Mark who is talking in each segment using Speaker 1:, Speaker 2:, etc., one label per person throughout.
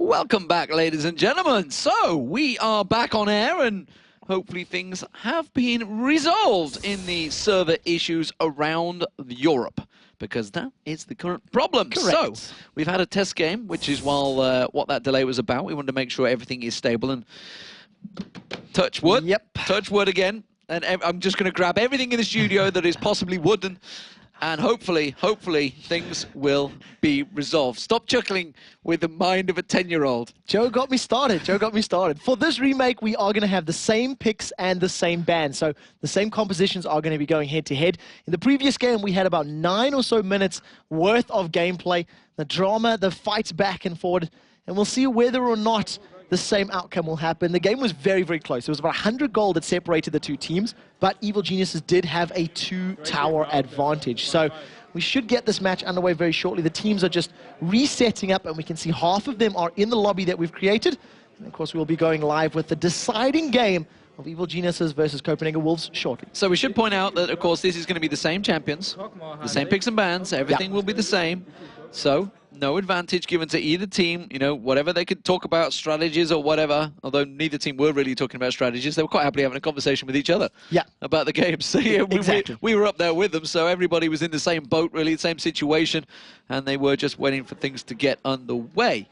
Speaker 1: Welcome back, ladies and gentlemen. So, we are back on air, and hopefully things have been resolved in the server issues around Europe, because that is the current problem.
Speaker 2: Correct.
Speaker 1: So, we've had a test game, which is what that delay was about. We wanted to make sure everything is stable, and touch wood.
Speaker 2: Yep.
Speaker 1: Touch wood again. And I'm just going to grab everything in the studio that is possibly wooden. And hopefully, things will be resolved. Stop chuckling with the mind of a 10-year-old.
Speaker 2: Joe got me started. For this remake, we are going to have the same picks and the same band. So the same compositions are going to be going head-to-head. In the previous game, we had about 9 or so minutes worth of gameplay. The drama, the fights back and forward. And we'll see whether or not the same outcome will happen. The game was very, very close. It was about 100 gold that separated the two teams, but Evil Geniuses did have a 2-tower advantage. So we should get this match underway very shortly. The teams are just resetting up, and we can see half of them are in the lobby that we've created. And of course, we'll be going live with the deciding game of Evil Geniuses versus Copenhagen Wolves shortly.
Speaker 1: So we should point out that, of course, this is going to be the same champions, the same picks and bans, everything will be the same. So no advantage given to either team, you know, whatever they could talk about, strategies or whatever, although neither team were really talking about strategies. They were quite happily having a conversation with each other about the game. So yeah, we were up there with them, so everybody was in the same boat, really, the same situation, and they were just waiting for things to get underway.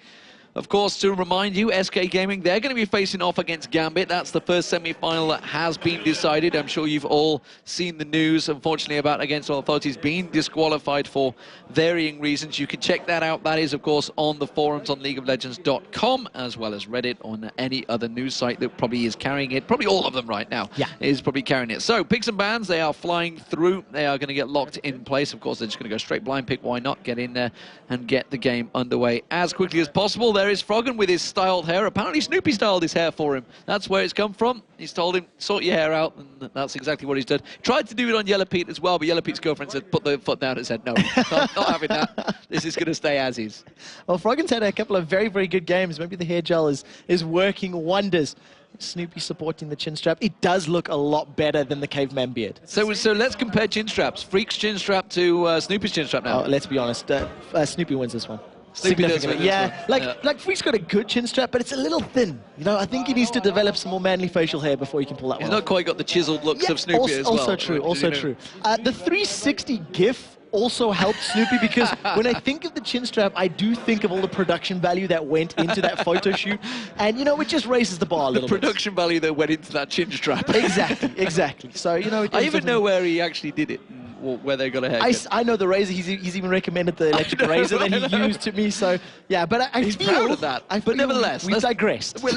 Speaker 1: Of course, to remind you, SK Gaming, they're going to be facing off against Gambit. That's the first semi-final that has been decided. I'm sure you've all seen the news, unfortunately, about Against All Authorities being disqualified for varying reasons. You can check that out. That is, of course, on the forums on LeagueOfLegends.com, as well as Reddit, on any other news site that probably is carrying it. Probably all of them right now is probably carrying it. So, picks and bans, they are flying through. They are going to get locked in place. Of course, they're just going to go straight blind pick. Why not get in there and get the game underway as quickly as possible? There is Froggen with his styled hair. Apparently Snoopy styled his hair for him. That's where it's come from. He's told him, sort your hair out, and that's exactly what he's done. Tried to do it on Yellow Pete as well, but Yellow Pete's girlfriend said, put the foot down and said, no, not having that. This is going to stay as is. Well,
Speaker 2: Froggen's had a couple of very, very good games. Maybe the hair gel is working wonders. Snoopy supporting the chin strap. It does look a lot better than the caveman beard.
Speaker 1: So let's compare chin straps. Freak's chin strap to Snoopy's chin strap now.
Speaker 2: Oh, let's be honest. Snoopy wins this one.
Speaker 1: Significantly.
Speaker 2: Yeah, like Freak's got a good chin strap, but it's a little thin. You know, I think he needs to develop some more manly facial hair before he can pull that one off.
Speaker 1: He's not quite got the chiseled looks of Snoopy as well.
Speaker 2: Also true. The 360 GIF also helped Snoopy, because when I think of the chin strap, I do think of all the production value that went into that photo shoot, and you know, it just raises the bar a little bit.
Speaker 1: The production value that went into that chin strap.
Speaker 2: Exactly. So you know,
Speaker 1: I even know where he actually did it. Where they got a haircut.
Speaker 2: I know the razor. He's even recommended the electric razor that he used to me. So yeah, but he's
Speaker 1: proud of that. But nevertheless,
Speaker 2: we digressed.
Speaker 1: Well,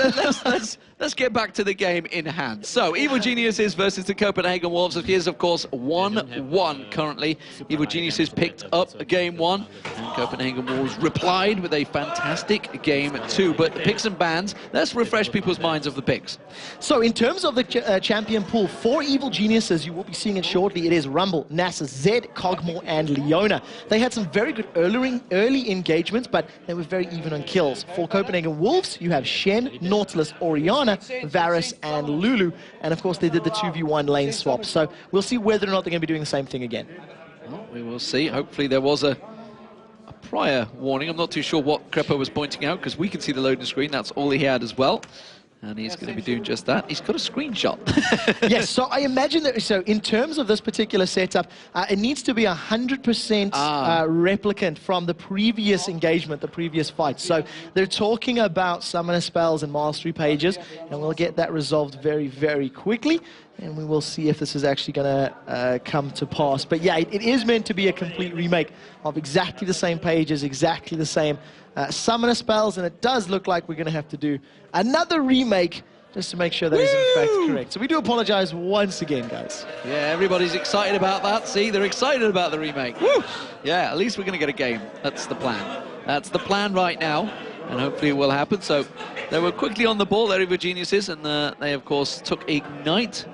Speaker 1: let's get back to the game in hand. So Evil Geniuses versus the Copenhagen Wolves. Here's of course 1-1 currently. Evil Geniuses picked up game 1, and Copenhagen Wolves replied with a fantastic game 2. But the picks and bans. Let's refresh people's minds of the picks.
Speaker 2: So in terms of the champion pool for Evil Geniuses, you will be seeing it shortly. It is Rumble, Zed, Cogmore, and Leona. They had some very good early engagements, but they were very even on kills. For Copenhagen Wolves, you have Shen, Nautilus, Oriana, Varus, and Lulu. And of course, they did the 2v1 lane swap. So we'll see whether or not they're going to be doing the same thing again.
Speaker 1: Well, we will see. Hopefully there was a prior warning. I'm not too sure what Crepo was pointing out, because we can see the loading screen. That's all he had as well. And he's going to be doing just that. He's got a screenshot.
Speaker 2: Yes, so I imagine that, so in terms of this particular setup, it needs to be 100% replicant from the previous engagement, the previous fight. So they're talking about summoner spells and mastery pages, and we'll get that resolved very, very quickly. And we will see if this is actually going to come to pass. But yeah, it is meant to be a complete remake of exactly the same pages, exactly the same summoner spells, and it does look like we're going to have to do another remake just to make sure that is in fact correct. So we do apologize once again, guys.
Speaker 1: Yeah, everybody's excited about that. See, they're excited about the remake. Woo! Yeah, at least we're going to get a game. That's the plan. That's the plan right now, and hopefully it will happen. So they were quickly on the ball, there, Evil Geniuses, and they, of course, took Ignite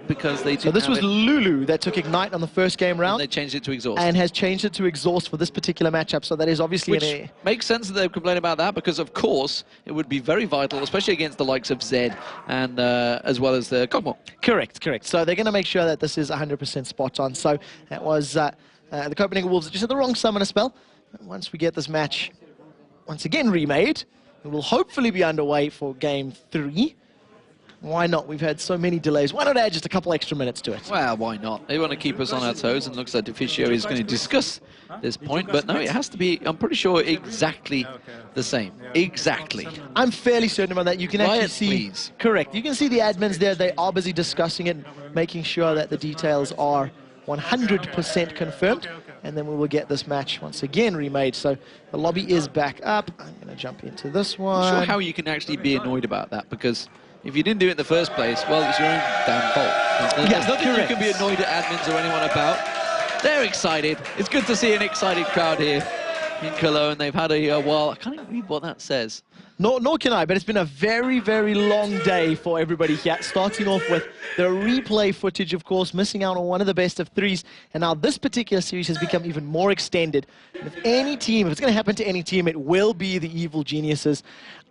Speaker 1: because they didn't.
Speaker 2: So this was Lulu that took Ignite on the first game round.
Speaker 1: And they changed it to Exhaust.
Speaker 2: And has changed it to Exhaust for this particular matchup. So that is obviously...
Speaker 1: Which makes sense that they complain about that, because, of course, it would be very vital, especially against the likes of Zed and as well as the Cogmore.
Speaker 2: Correct. So they're going to make sure that this is 100% spot on. So that was the Copenhagen Wolves that just had the wrong summoner spell. Once we get this match once again remade, We will hopefully be underway for Game 3. Why not? We've had so many delays. Why not add just a couple extra minutes to it?
Speaker 1: Well, why not? They want to keep us on our toes, and looks like Deficio is going to discuss this point. But no, it has to be, I'm pretty sure, exactly the same. Exactly.
Speaker 2: I'm fairly certain about that. You can actually
Speaker 1: Riot,
Speaker 2: see...
Speaker 1: please.
Speaker 2: Correct. You can see the admins there. They are busy discussing it, making sure that the details are 100% confirmed. And then we will get this match once again remade. So the lobby is back up. I'm going to jump into this one.
Speaker 1: I'm not sure how you can actually be annoyed about that, because if you didn't do it in the first place, well, it's your own damn fault. There's nothing you can be annoyed at admins or anyone about. They're excited. It's good to see an excited crowd here in Cologne. They've had a while. I can't even read what that says.
Speaker 2: Nor can I, but it's been a very, very long day for everybody here. Starting off with the replay footage, of course, missing out on one of the best of threes. And now this particular series has become even more extended. And if it's going to happen to any team, it will be the Evil Geniuses.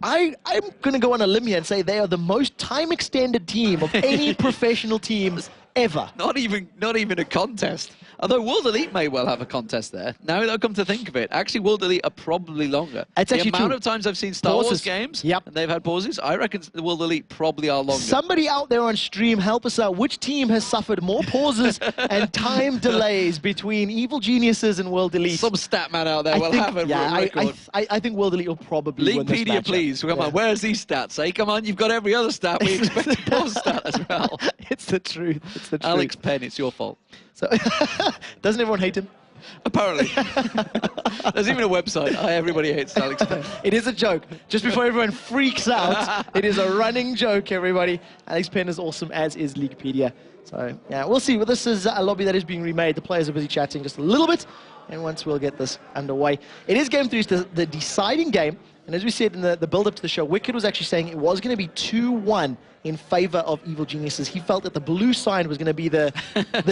Speaker 2: I'm going to go on a limb here and say they are the most time-extended team of any professional team ever.
Speaker 1: Not even a contest. Although World Elite may well have a contest there. Now that I come to think of it, actually World Elite are probably longer.
Speaker 2: It's
Speaker 1: the
Speaker 2: actually
Speaker 1: amount
Speaker 2: true.
Speaker 1: of times I've seen Star Wars games, and they've had pauses, I reckon the World Elite probably are longer.
Speaker 2: Somebody out there on stream, help us out. Which team has suffered more pauses and time delays between Evil Geniuses and World Elite?
Speaker 1: Some stat man out there will have a record.
Speaker 2: I think World Elite will probably win this
Speaker 1: Leaguepedia,
Speaker 2: matchup.
Speaker 1: please. Come on, where's these stats? Hey, come on, you've got every other stat. We expect a pause stat as well.
Speaker 2: It's the truth. It's the truth.
Speaker 1: Alex Penn, it's your fault.
Speaker 2: So, doesn't everyone hate him?
Speaker 1: Apparently. There's even a website. Everybody hates Alex Penn.
Speaker 2: It is a joke. Just before everyone freaks out, it is a running joke, everybody. Alex Penn is awesome, as is Leaguepedia. So, yeah, we'll see. Well, this is a lobby that is being remade. The players are busy chatting just a little bit, and once we'll get this underway. It is Game 3, it's the deciding game. And as we said in the build-up to the show, Wicked was actually saying it was going to be 2-1 in favor of Evil Geniuses. He felt that the blue side was going to be the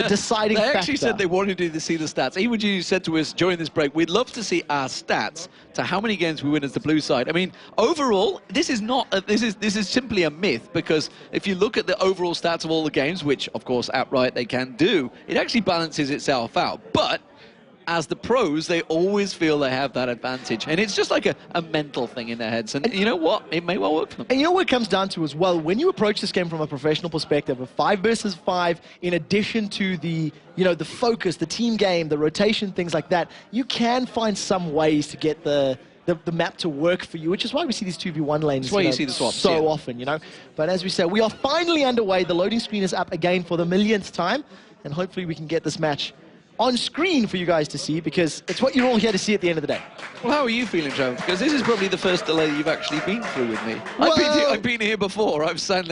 Speaker 2: deciding factor.
Speaker 1: They actually said they wanted to see the stats. Evil Geniuses said to us during this break, we'd love to see our stats to how many games we win as the blue side. I mean, overall, this is not this is simply a myth, because if you look at the overall stats of all the games, which of course outright they can do, it actually balances itself out. But as the pros, they always feel they have that advantage. And it's just like a mental thing in their heads. And you know what? It may well work for them.
Speaker 2: And you know what it comes down to as well? When you approach this game from a professional perspective, of 5 versus 5, in addition to the focus, the team game, the rotation, things like that, you can find some ways to get the map to work for you, which is why we see these 2v1 lanes.
Speaker 1: That's why you see the swaps
Speaker 2: so often, But as we said, we are finally underway. The loading screen is up again for the millionth time. And hopefully we can get this match on screen for you guys to see, because it's what you're all here to see at the end of the day.
Speaker 1: Well, how are you feeling, Joe? Because this is probably the first delay you've actually been through with me.
Speaker 2: Well,
Speaker 1: I've been here before. I've sang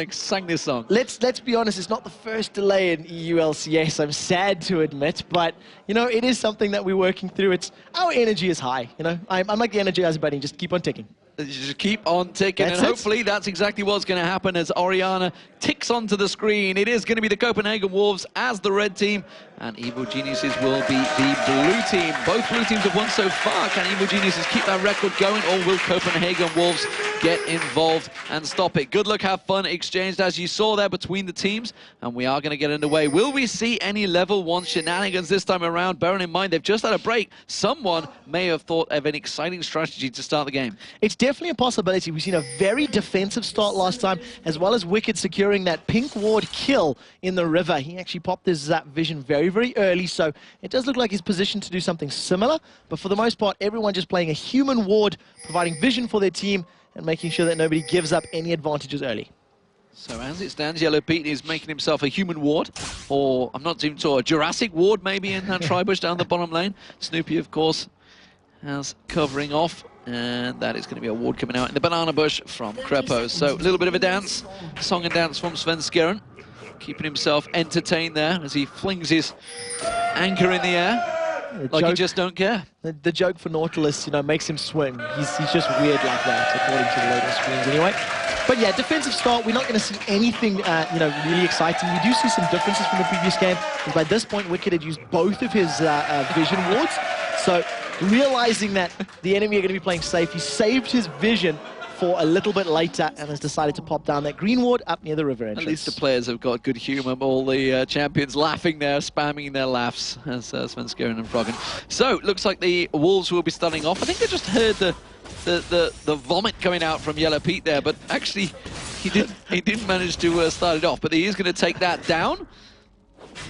Speaker 1: this song.
Speaker 2: Let's be honest, it's not the first delay in EU LCS, I'm sad to admit, but, it is something that we're working through. Our energy is high, I'm like the Energizer Bunny, just keep on ticking.
Speaker 1: Just keep on ticking, and hopefully that's exactly what's going to happen as Oriana ticks onto the screen. It is going to be the Copenhagen Wolves as the red team, and Evil Geniuses will be the blue team. Both blue teams have won so far. Can Evil Geniuses keep that record going, or will Copenhagen Wolves get involved and stop it? Good luck, have fun exchanged, as you saw there, between the teams, and we are going to get underway. Will we see any level 1 shenanigans this time around? Bearing in mind they've just had a break, someone may have thought of an exciting strategy to start the game.
Speaker 2: It's definitely a possibility. We've seen a very defensive start last time, as well as Wicked securing that pink ward kill in the river. He actually popped his Zap vision very, very early, so it does look like he's positioned to do something similar, but for the most part, everyone just playing a human ward, providing vision for their team, and making sure that nobody gives up any advantages early.
Speaker 1: So as it stands, Yellow Pete is making himself a human ward, or I'm not even sure, a Jurassic ward maybe in that tri-bush down the bottom lane. Snoopy, of course, has covering off, and that is going to be a ward coming out in the banana bush from Krepo. So a little bit of a dance, song and dance from Sven Skjern, keeping himself entertained there as he flings his anchor in the air. Like you just don't care.
Speaker 2: The joke for Nautilus, makes him swim. He's just weird like that, according to the loading screens anyway. But yeah, defensive start, we're not going to see anything, really exciting. We do see some differences from the previous game. By this point, Wicked had used both of his vision wards. So realizing that the enemy are going to be playing safe, he saved his vision for a little bit later and has decided to pop down that green ward up near the river entrance.
Speaker 1: At least the players have got good humour. All the champions laughing there, spamming their laughs as Sven Skjern and Froggen. So, looks like the Wolves will be starting off. I think I just heard the the vomit coming out from Yellow Pete there, but actually he didn't manage to start it off. But he is going to take that down.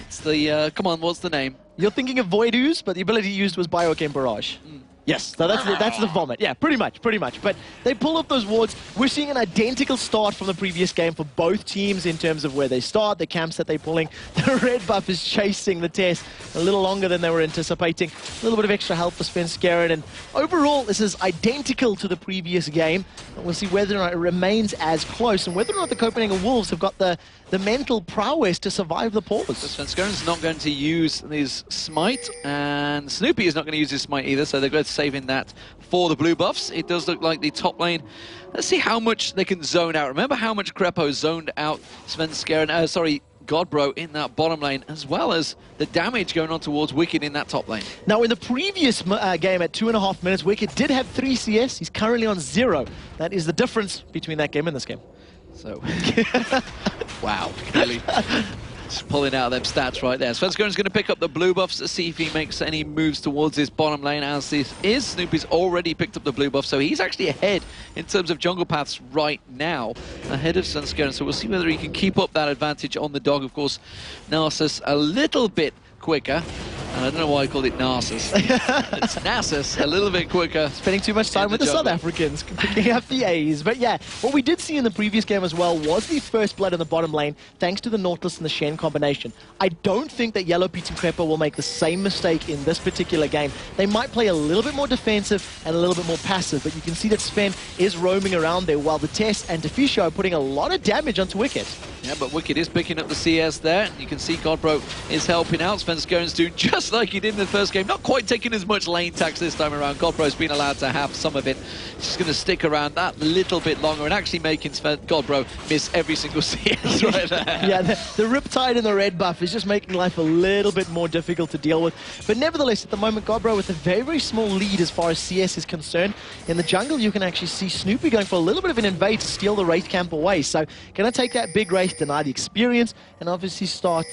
Speaker 1: It's the come on, what's the name?
Speaker 2: You're thinking of Void Ooze, but the ability used was Bioarcane Barrage. Yes, so that's the vomit. Yeah, pretty much. But they pull up those wards. We're seeing an identical start from the previous game for both teams in terms of where they start, the camps that they're pulling. The red buff is chasing the test a little longer than they were anticipating. A little bit of extra help for Svenskeren, and overall, this is identical to the previous game. And we'll see whether or not it remains as close, and whether or not the Copenhagen Wolves have got the mental prowess to survive the pause.
Speaker 1: Svenskeren's not going to use his smite, and Snoopy is not going to use his smite either, so they're going to saving that for the blue buffs. It does look like the top lane. Let's see how much they can zone out. Remember how much Crepo zoned out Svenskeren, sorry, Godbro in that bottom lane, as well as the damage going on towards Wicked in that top lane.
Speaker 2: Now, in the previous game at 2.5 minutes, Wicked did have 3 CS. He's currently on 0. That is the difference between that game and this game.
Speaker 1: So, wow, really. Just pulling out them stats right there. Svenskeren's going to pick up the blue buffs to see if he makes any moves towards his bottom lane, as this is. Snoopy's already picked up the blue buff, so he's actually ahead in terms of jungle paths right now, ahead of Svenskeren. So we'll see whether he can keep up that advantage on the dog. Of course, Narcissus a little bit quicker. And I don't know why I called it Narcissus. It's Narcissus, a little bit quicker.
Speaker 2: Spending too much time with the South Africans, picking up the A's. But yeah, what we did see in the previous game as well was the first blood in the bottom lane, thanks to the Nautilus and the Shen combination. I don't think that Yellow Pete and Crepo will make the same mistake in this particular game. They might play a little bit more defensive and a little bit more passive, but you can see that Sven is roaming around there, while the Tess and Deficio are putting a lot of damage onto Wicked.
Speaker 1: Yeah, but Wicked is picking up the CS there. You can see Godbro is helping out. Svenskeren's doing just like he did in the first game. Not quite taking as much lane tax this time around. Godbro's been allowed to have some of it. He's just going to stick around that little bit longer and actually making Godbro miss every single CS right there.
Speaker 2: Yeah, the Riptide and the red buff is just making life a little bit more difficult to deal with. But nevertheless, at the moment, Godbro with a very, very small lead as far as CS is concerned. In the jungle, you can actually see Snoopy going for a little bit of an invade to steal the Wraith camp away. So, going to take that big Wraith, deny the experience, and obviously start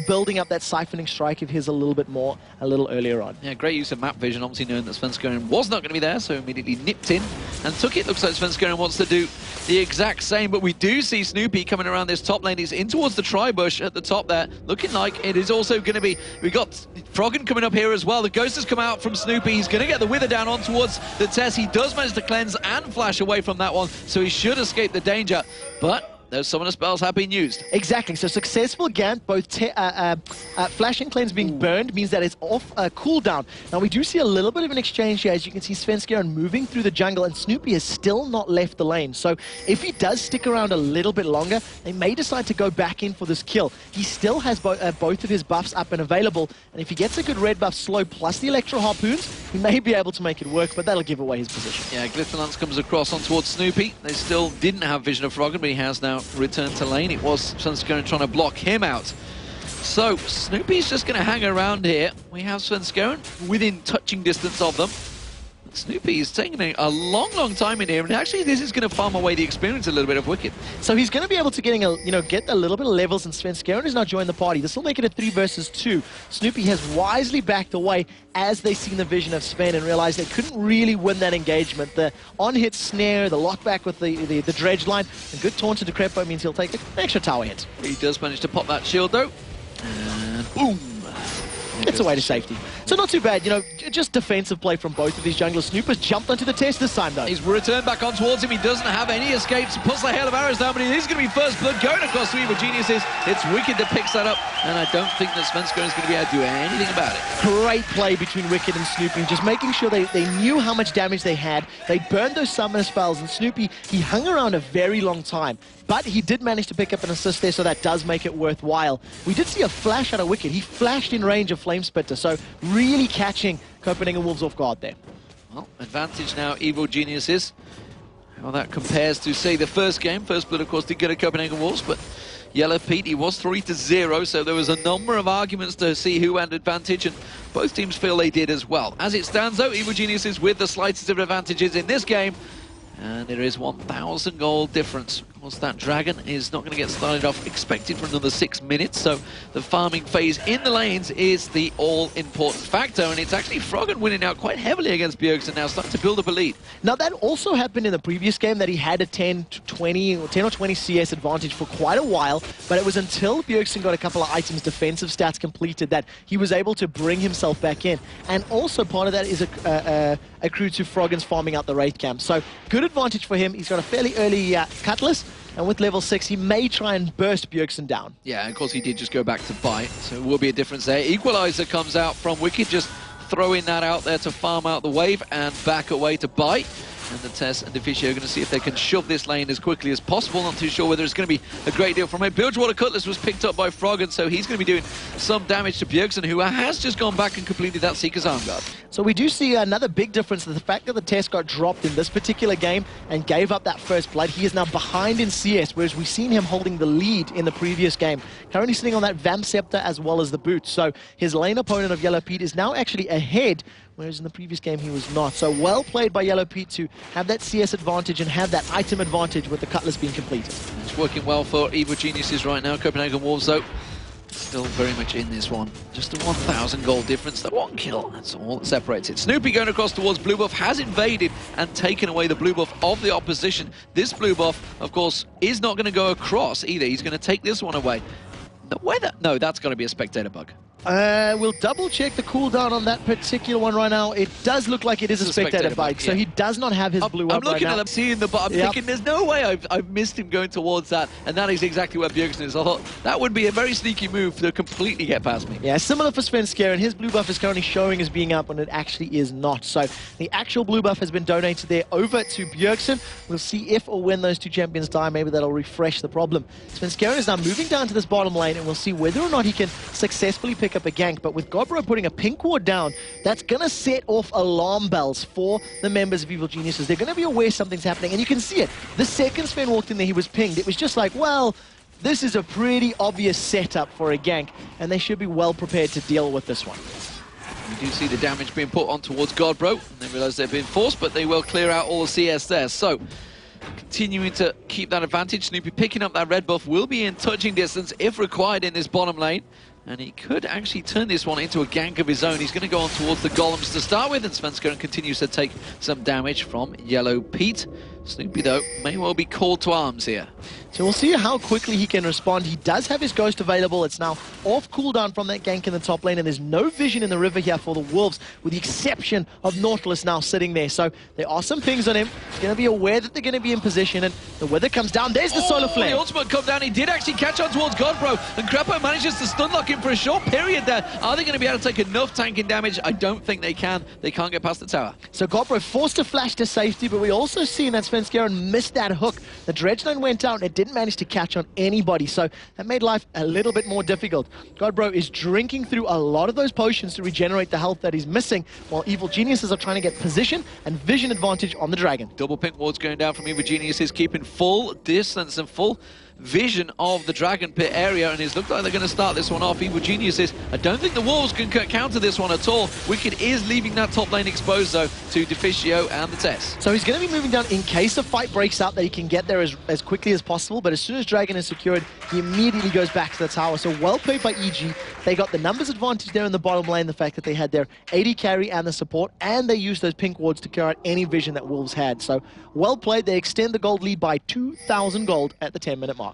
Speaker 2: building up that siphoning strike of his a little bit more, a little earlier on.
Speaker 1: Yeah, great use of map vision, obviously knowing that Svenskeren was not going to be there, so immediately nipped in and took it. Looks like Svenskeren wants to do the exact same, but we do see Snoopy coming around this top lane. He's in towards the tri-bush at the top there, looking like it is also going to be... We got Froggen coming up here as well. The Ghost has come out from Snoopy. He's going to get the Wither down on towards the Tess. He does manage to cleanse and flash away from that one, so he should escape the danger, but... those summoner spells have been used.
Speaker 2: Exactly. So successful Gant, both Flash and Cleanse being burned means that it's off cooldown. Now we do see a little bit of an exchange here. As you can see, Svenskeren moving through the jungle, and Snoopy has still not left the lane. So if he does stick around a little bit longer, they may decide to go back in for this kill. He still has both of his buffs up and available, and if he gets a good red buff slow plus the Electro Harpoons, he may be able to make it work, but that'll give away his position.
Speaker 1: Yeah, Glyphalance comes across on towards Snoopy. They still didn't have vision of Froggen, but he has now returned to lane. It was Svenskeren trying to block him out. So Snoopy's just going to hang around here. We have Svenskeren within touching distance of them. Snoopy is taking a long, long time in here, and actually this is going to farm away the experience a little bit of Wicked.
Speaker 2: So he's going to be able to get a little bit of levels, and Svenskeren has now joined the party. This will make it a 3 versus 2. Snoopy has wisely backed away as they seen the vision of Sven and realized they couldn't really win that engagement. The on-hit snare, the lockback with the dredge line, and good taunt to Decrepo means he'll take an extra tower hit.
Speaker 1: He does manage to pop that shield though, and boom!
Speaker 2: It's a way to safety. So not too bad, just defensive play from both of these junglers. Snoop has jumped onto the Test this time, though.
Speaker 1: He's returned back on towards him. He doesn't have any escapes. Puts the hail of arrows down, but it is going to be first blood going across the Evil Geniuses. It's Wicked that picks that up, and I don't think that Svenskeren is going to be able to do anything about it.
Speaker 2: Great play between Wicked and Snoopy, just making sure they knew how much damage they had. They burned those summoner spells, and Snoopy, he hung around a very long time. But he did manage to pick up an assist there, so that does make it worthwhile. We did see a flash out of Wicked. He flashed in range of Flamespitter, so really catching Copenhagen Wolves off guard there.
Speaker 1: Well, advantage now, Evil Geniuses. How that compares to, say, the first game. First blood, of course, did go to Copenhagen Wolves, but Yellow Pete, he was 3-0, so there was a number of arguments to see who had advantage, and both teams feel they did as well. As it stands, though, Evil Geniuses with the slightest of advantages in this game, and there is 1,000 gold difference Of course, that Dragon is not going to get started off expected for another 6 minutes, so the farming phase in the lanes is the all-important factor, and it's actually Froggen winning out quite heavily against Bjergsen now, starting to build up a lead.
Speaker 2: Now, that also happened in the previous game, that he had a 10 or 20 CS advantage for quite a while, but it was until Bjergsen got a couple of items, defensive stats completed, that he was able to bring himself back in. And also part of that is accrued to Froggen's farming out the raid camp. So good advantage for him. He's got a fairly early Cutlass, and with level 6 he may try and burst Bjergsen down. Yeah,
Speaker 1: and of course he did just go back to bite, so it will be a difference there. Equalizer comes out from Wicked, just throwing that out there to farm out the wave and back away to bite. And the Tess and Deficio are going to see if they can shove this lane as quickly as possible. Not too sure whether it's going to be a great deal from it. Bilgewater Cutlass was picked up by Froggen, so he's going to be doing some damage to Bjergsen, who has just gone back and completed that Seeker's Arm Guard.
Speaker 2: So we do see another big difference, the fact that the Tess got dropped in this particular game and gave up that first blood. He is now behind in CS, whereas we've seen him holding the lead in the previous game. Currently sitting on that Vamp Scepter as well as the boot. So his lane opponent of Yellow Pete is now actually ahead, whereas in the previous game he was not. So well played by Yellow Pete to have that CS advantage and have that item advantage with the Cutlass being completed.
Speaker 1: It's working well for Evil Geniuses right now. Copenhagen Wolves, though, still very much in this one. Just a 1,000 gold difference, the 1 kill, that's all that separates it. Snoopy going across towards blue buff, has invaded and taken away the blue buff of the opposition. This blue buff, of course, is not going to go across either. He's going to take this one away. The weather, no, that's got to be a spectator bug.
Speaker 2: We'll double check the cooldown on that particular one right now. It does look like it is a spectator bike, so he does not have his blue up right now.
Speaker 1: I'm looking at him, seeing the bottom, thinking there's no way I've missed him going towards that, and that is exactly where Bjergsen is. I thought that would be a very sneaky move to completely get past me.
Speaker 2: Yeah, similar for Svenskeren, and his blue buff is currently showing as being up when it actually is not. So the actual blue buff has been donated there over to Bjergsen. We'll see if or when those two champions die. Maybe that'll refresh the problem. Svenskeren is now moving down to this bottom lane, and we'll see whether or not he can successfully pick up a gank. But with Godbro putting a pink ward down, that's going to set off alarm bells for the members of Evil Geniuses. They're going to be aware something's happening, and you can see it. The second Sven walked in there, he was pinged. It was just like, well, this is a pretty obvious setup for a gank, and they should be well prepared to deal with this one.
Speaker 1: We do see the damage being put on towards Godbro, and they realize they've been forced, but they will clear out all the CS there. So, continuing to keep that advantage. Snoopy picking up that red buff, will be in touching distance if required in this bottom lane. And he could actually turn this one into a gank of his own. He's going to go on towards the golems to start with, and Svenskeren continues to take some damage from Yellow Pete. Snoopy, though, may well be called to arms here.
Speaker 2: So we'll see how quickly he can respond. He does have his Ghost available. It's now off cooldown from that gank in the top lane, and there's no vision in the river here for the Wolves, with the exception of Nautilus now sitting there. So there are some pings on him. He's going to be aware that they're going to be in position, and the weather comes down. There's the Solar Flare.
Speaker 1: The ultimate come down. He did actually catch on towards Godbro, and Crepo manages to stun lock him for a short period there. Are they going to be able to take enough tanking damage? I don't think they can. They can't get past the tower.
Speaker 2: So Godbro forced to flash to safety, but we also seen that Svenskeren missed that hook. The Dredgeline went out, and it didn't manage to catch on anybody, so that made life a little bit more difficult. Godbro is drinking through a lot of those potions to regenerate the health that he's missing, while Evil Geniuses are trying to get position and vision advantage on the Dragon.
Speaker 1: Double pink wards going down from Evil Geniuses, keeping full distance and full vision of the Dragon Pit area, and it looks like they're going to start this one off. Evil Geniuses, I don't think the Wolves can counter this one at all. Wicked is leaving that top lane exposed, though, to Deficio and the Tess.
Speaker 2: So he's going to be moving down in case a fight breaks out, that he can get there as quickly as possible, but as soon as Dragon is secured, he immediately goes back to the tower. So well played by EG. They got the numbers advantage there in the bottom lane, the fact that they had their AD carry and the support, and they used those pink wards to clear out any vision that Wolves had. So well played. They extend the gold lead by 2,000 gold at the 10-minute mark.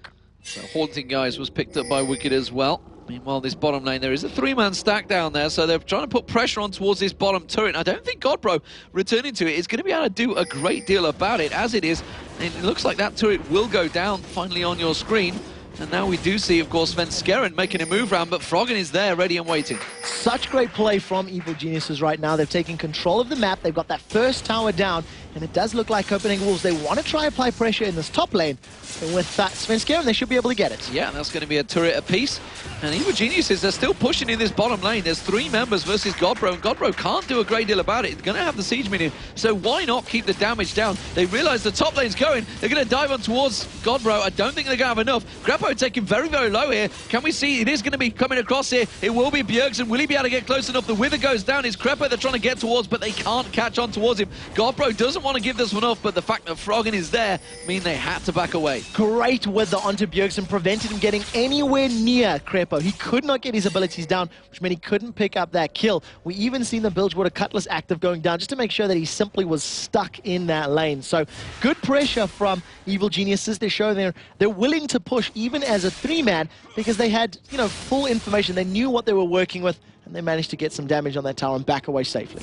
Speaker 1: So Haunting Guys was picked up by Wicked as well. Meanwhile, this bottom lane, there is a 3-man stack down there, so they're trying to put pressure on towards this bottom turret. I don't think Godbro returning to it is going to be able to do a great deal about it. As it is, it looks like that turret will go down finally on your screen. And now we do see, of course, Svenskeren making a move round, but Froggen is there, ready and waiting.
Speaker 2: Such great play from Evil Geniuses right now. They've taken control of the map. They've got that first tower down, and it does look like Copenhagen Wolves, they want to try apply pressure in this top lane. And with Svenskeren, they should be able to get it.
Speaker 1: Yeah, that's going to be a turret apiece. And Evil Geniuses, they're still pushing in this bottom lane. There's 3 members versus Godbro, and Godbro can't do a great deal about it. It's going to have the siege minion, so why not keep the damage down? They realize the top lane's going. They're going to dive on towards Godbro. I don't think they're going to have enough. Grab Crepo taken very, very low here. Can we see it is going to be coming across here? It will be Bjergsen. Will he be able to get close enough? The Wither goes down. It's Crepo they're trying to get towards, but they can't catch on towards him. Godbro doesn't want to give this one off, but the fact that Froggen is there mean they had to back away.
Speaker 2: Great Wither onto Bjergsen, prevented him getting anywhere near Crepo. He could not get his abilities down, which meant he couldn't pick up that kill. We even seen the Bilgewater Cutlass active going down just to make sure that he simply was stuck in that lane. So good pressure from Evil Geniuses. They're showing they're willing to push even as a 3-man because they had, you know, full information. They knew what they were working with, and they managed to get some damage on that tower and back away safely.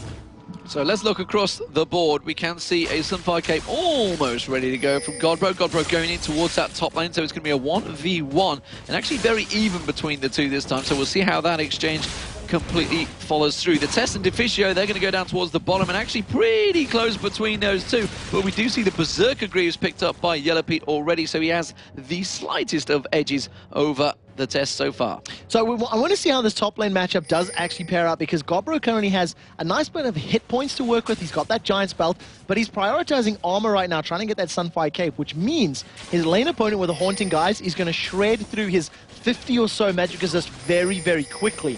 Speaker 1: So let's look across the board. We can see a Sunfire Cape almost ready to go from Godbro. Godbro going in towards that top lane, so it's going to be a 1v1, and actually very even between the two this time. So we'll see how that exchange completely follows through. The Test and Deficio, they're going to go down towards the bottom, and actually pretty close between those two. But we do see the Berserker Greaves picked up by Yellow Pete already, so he has the slightest of edges over the Test so far.
Speaker 2: So I want to see how this top lane matchup does actually pair out, because Godbro currently has a nice bit of hit points to work with. He's got that Giant's Belt, but he's prioritizing armor right now, trying to get that Sunfire Cape, which means his lane opponent with the Haunting Guys is going to shred through his 50 or so magic resist very, very quickly.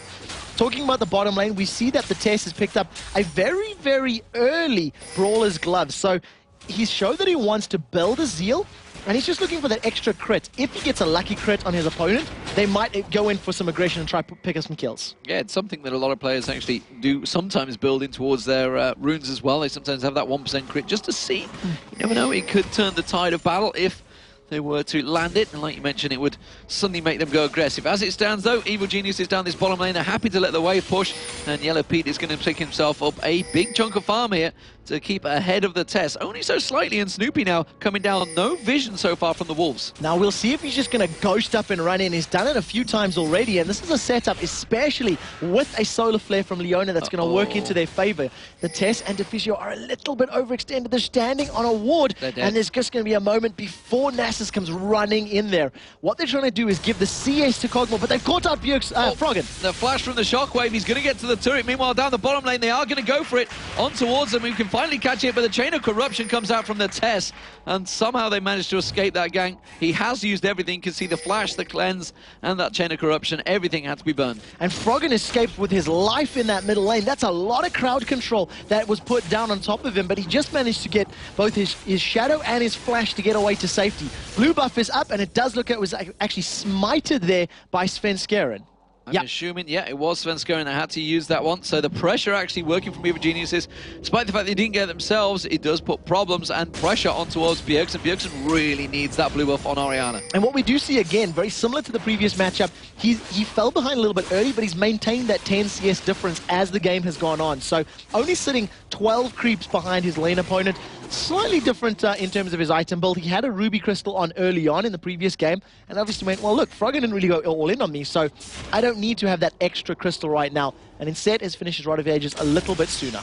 Speaker 2: Talking about the bottom lane, we see that the Test has picked up a very, very early Brawler's Glove. So he's showed that he wants to build a Zeal, and he's just looking for that extra crit. If he gets a lucky crit on his opponent, they might go in for some aggression and try to pick up some kills.
Speaker 1: Yeah, it's something that a lot of players actually do sometimes build in towards their runes as well. They sometimes have that 1% crit just to see. You never know, it could turn the tide of battle if they were to land it, and like you mentioned, it would suddenly make them go aggressive. As it stands though, Evil Genius is down this bottom lane. They're happy to let the wave push, and Yellow Pete is going to pick himself up a big chunk of farm here to keep ahead of the Test. Only so slightly, and Snoopy now coming down. No vision so far from the Wolves.
Speaker 2: Now we'll see if he's just going to ghost up and run in. He's done it a few times already, and this is a setup, especially with a Solar Flare from Leona, that's going to work into their favor. The Test and Deficio are a little bit overextended. They're standing on a ward, and there's just going to be a moment before Nasus comes running in there. What they're trying to do is give the CS to Cogmore, but they've caught out Froggen.
Speaker 1: The flash from the Shockwave, he's going to get to the turret. Meanwhile, down the bottom lane, they are going to go for it on towards them. We can finally catch it, but the Chain of Corruption comes out from the Test, and somehow they managed to escape that gang. He has used everything. You can see the flash, the cleanse, and that Chain of Corruption. Everything had to be burned.
Speaker 2: And Froggen escaped with his life in that middle lane. That's a lot of crowd control that was put down on top of him, but he just managed to get both his shadow and his flash to get away to safety. Blue buff is up, and it does look like it was actually smited there by Svenskeren.
Speaker 1: I'm assuming, yeah, it was Svenskeren that had to use that one. So the pressure actually working from Evil Geniuses, despite the fact they didn't get it themselves, it does put problems and pressure on towards Bjergsen. Bjergsen really needs that blue buff on Orianna.
Speaker 2: And what we do see again, very similar to the previous matchup, he fell behind a little bit early, but he's maintained that 10 CS difference as the game has gone on. So only sitting 12 creeps behind his lane opponent. Slightly different in terms of his item build. He had a Ruby Crystal on early on in the previous game, and obviously went, well, look, Froggen didn't really go all in on me, so I don't need to have that extra crystal right now. And instead, his finishes Rod of Ages a little bit sooner.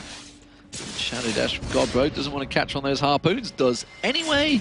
Speaker 1: Shadow Dash from Godbro doesn't want to catch on those harpoons, does anyway.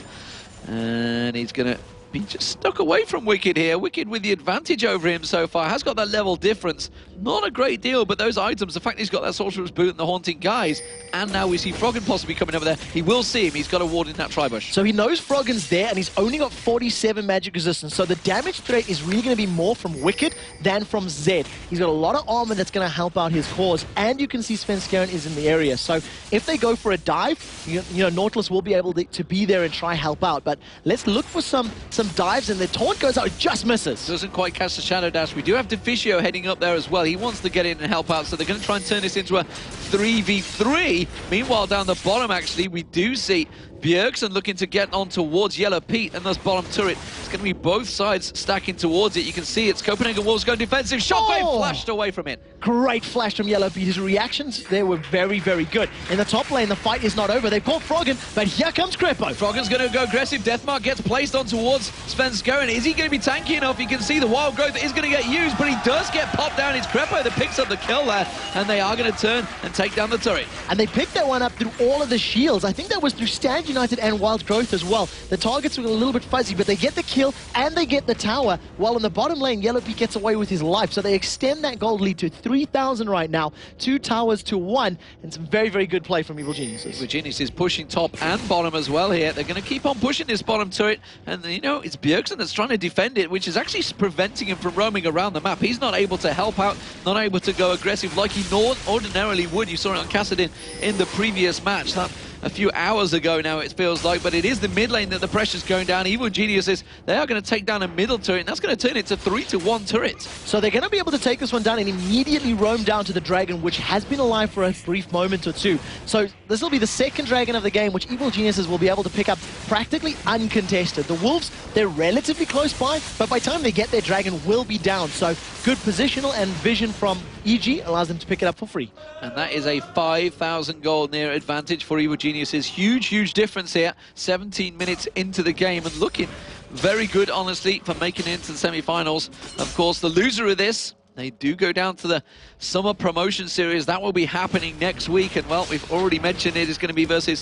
Speaker 1: And he's going to be just stuck away from Wicked here. Wicked with the advantage over him so far. Has got that level difference. Not a great deal, but those items, the fact he's got that Sorcerer's Boot and the Haunting Guys, and now we see Froggen possibly coming over there. He will see him. He's got a ward in that Tribush.
Speaker 2: So he knows Froggen's there, and he's only got 47 magic resistance. So the damage threat is really going to be more from Wicked than from Zed. He's got a lot of armor that's going to help out his cause, and you can see Svenskeren is in the area. So if they go for a dive, you know, Nautilus will be able to be there and try help out. But let's look for some dives, and the taunt goes out, just misses.
Speaker 1: Doesn't quite catch the Shadow Dash. We do have Deficio heading up there as well. He wants to get in and help out, so they're going to try and turn this into a 3v3. Meanwhile, down the bottom, actually, we do see Bjergsen looking to get on towards Yellow Pete and this bottom turret. It's going to be both sides stacking towards it. You can see it's Copenhagen Wolves going defensive. Shockwave flashed away from it.
Speaker 2: Great flash from Yellow Pete. His reactions there were very, very good. In the top lane, the fight is not over. They've caught Froggen, but here comes Crepo.
Speaker 1: Froggen's going to go aggressive. Deathmark gets placed on towards Svenskeren. Is he going to be tanky enough? You can see the wild growth is going to get used, but he does get popped down. It's Crepo that picks up the kill there, and they are going to turn and take down the turret.
Speaker 2: And they picked that one up through all of the shields. I think that was through Stand United and Wild Growth as well. The targets were a little bit fuzzy, but they get the kill and they get the tower, while in the bottom lane, Yellow Peak gets away with his life. So they extend that gold lead to 3,000 right now. 2 towers to 1, and some very, very good play from Evil Geniuses.
Speaker 1: Evil Genius is pushing top and bottom as well here. They're going to keep on pushing this bottom turret, and you know, it's Bjergsen that's trying to defend it, which is actually preventing him from roaming around the map. He's not able to help out, not able to go aggressive like he ordinarily would. You saw it on Kassadin in the previous match. That a few hours ago now, it feels like, but it is the mid lane that the pressure's going down. Evil Geniuses, they are going to take down a middle turret, and that's going to turn it to 3-1 turret.
Speaker 2: So they're going to be able to take this one down and immediately roam down to the Dragon, which has been alive for a brief moment or two. So this will be the second Dragon of the game, which Evil Geniuses will be able to pick up practically uncontested. The Wolves, they're relatively close by, but by the time they get their Dragon will be down. So good positional and vision from EG allows them to pick it up for free.
Speaker 1: And that is a 5,000 gold near advantage for Evil Geniuses. Huge, huge difference here. 17 minutes into the game and looking very good, honestly, for making it into the semi-finals. Of course, the loser of this, they do go down to the Summer Promotion Series. That will be happening next week. And, well, we've already mentioned it is going to be versus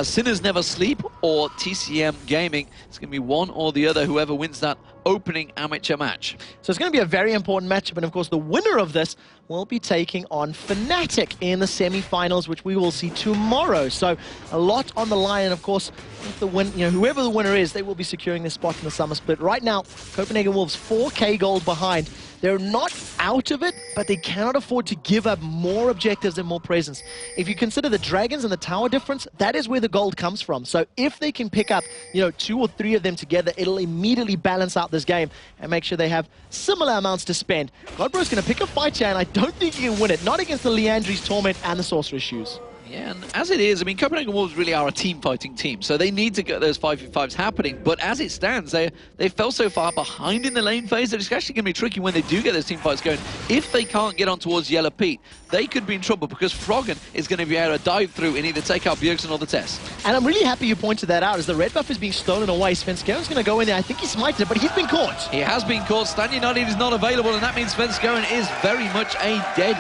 Speaker 1: Sinners Never Sleep or TCM Gaming. It's going to be one or the other, whoever wins that opening amateur match.
Speaker 2: So it's going to be a very important matchup, and of course the winner of this will be taking on Fnatic in the semi-finals, which we will see tomorrow. So a lot on the line, and of course, if the whoever the winner is, they will be securing their spot in the summer split. Right now, Copenhagen Wolves 4K gold behind. They're not out of it, but they cannot afford to give up more objectives and more presence. If you consider the Dragons and the tower difference, that is where the gold comes from. So if they can pick up, 2 or 3 of them together, it'll immediately balance out this game and make sure they have similar amounts to spend. Godbro's going to pick a fight here, and I don't think he can win it. Not against the Leandri's Torment and the Sorcerer's Shoes.
Speaker 1: Yeah, and as it is, I mean, Copenhagen Wolves really are a team-fighting team, so they need to get those 5v5s happening. But as it stands, they fell so far behind in the lane phase that it's actually going to be tricky when they do get those team fights going. If they can't get on towards Yellow Pete, they could be in trouble because Froggen is going to be able to dive through and either take out Bjergsen or the Tess.
Speaker 2: And I'm really happy you pointed that out, as the red buff is being stolen away. Svenskeren going to go in there. I think he smited it, but he's been caught.
Speaker 1: He has been caught. Stand United is not available, and that means Svenskeren is very much a dead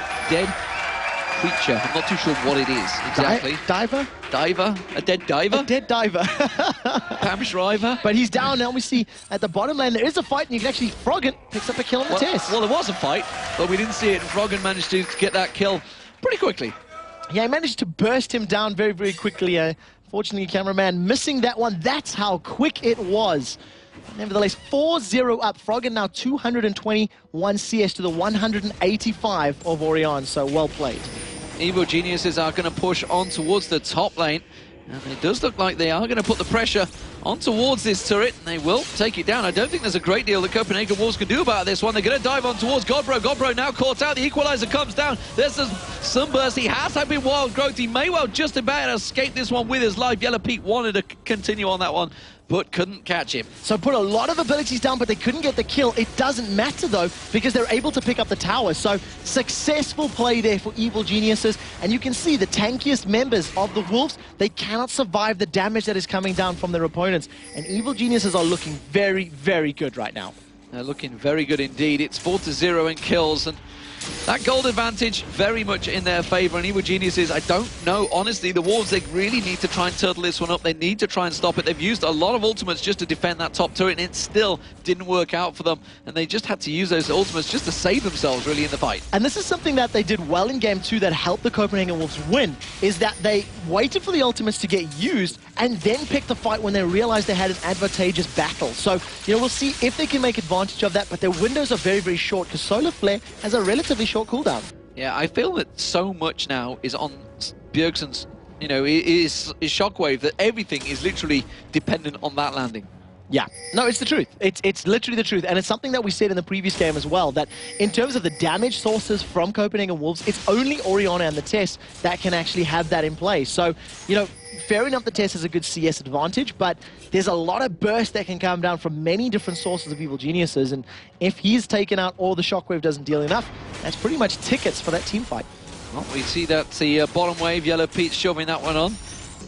Speaker 1: creature. I'm not too sure what it is exactly.
Speaker 2: Diver?
Speaker 1: Diver? A dead diver?
Speaker 2: A dead diver.
Speaker 1: Pam Shriver.
Speaker 2: But he's down now. We see at the bottom lane there is a fight, and you can actually Froggen picks up a kill on the Tess.
Speaker 1: Well, there was a fight, but we didn't see it. Froggen managed to get that kill pretty quickly.
Speaker 2: Yeah, he managed to burst him down very, very quickly. Fortunately, cameraman missing that one. That's how quick it was. Nevertheless, 4-0 up. Froggen now 221 CS to the 185 of Orion, so well played.
Speaker 1: Evil Geniuses are going to push on towards the top lane, and it does look like they are going to put the pressure on towards this turret, and they will take it down. I don't think there's a great deal that Copenhagen Wolves can do about this one. They're going to dive on towards Godbro. Godbro now caught out. The equalizer comes down. There's a sunburst. He has had been wild growth. He may well just about escape this one with his life. Yellow Pete wanted to continue on that one, but couldn't catch him.
Speaker 2: So put a lot of abilities down, but they couldn't get the kill. It doesn't matter, though, because they're able to pick up the tower. So successful play there for Evil Geniuses. And you can see the tankiest members of the Wolves, they cannot survive the damage that is coming down from their opponents. And Evil Geniuses are looking very, very good right now.
Speaker 1: They're looking very good indeed. It's 4-0 in kills, and that gold advantage very much in their favor. And Evil Geniuses, I don't know, honestly, the Wolves, they really need to try and turtle this one up. They need to try and stop it. They've used a lot of ultimates just to defend that top turret, and it still didn't work out for them. And they just had to use those ultimates just to save themselves, really, in the fight.
Speaker 2: And this is something that they did well in Game 2 that helped the Copenhagen Wolves win, is that they waited for the ultimates to get used and then picked the fight when they realized they had an advantageous battle. So, we'll see if they can make advantage of that, but their windows are very, very short, because Solar Flare has a relatively short cooldown.
Speaker 1: Yeah, I feel that so much now is on Bjergsen's, is Shockwave, that everything is literally dependent on that landing.
Speaker 2: Yeah, no, it's the truth. It's literally the truth, and it's something that we said in the previous game as well, that in terms of the damage sources from Copenhagen Wolves, it's only Oriana and the Tess that can actually have that in place. So, fair enough, the Tess has a good CS advantage, but there's a lot of burst that can come down from many different sources of Evil Geniuses, and if he's taken out or the Shockwave doesn't deal enough, that's pretty much tickets for that team fight.
Speaker 1: Well, we see that the bottom wave, Yellow Pete shoving that one on.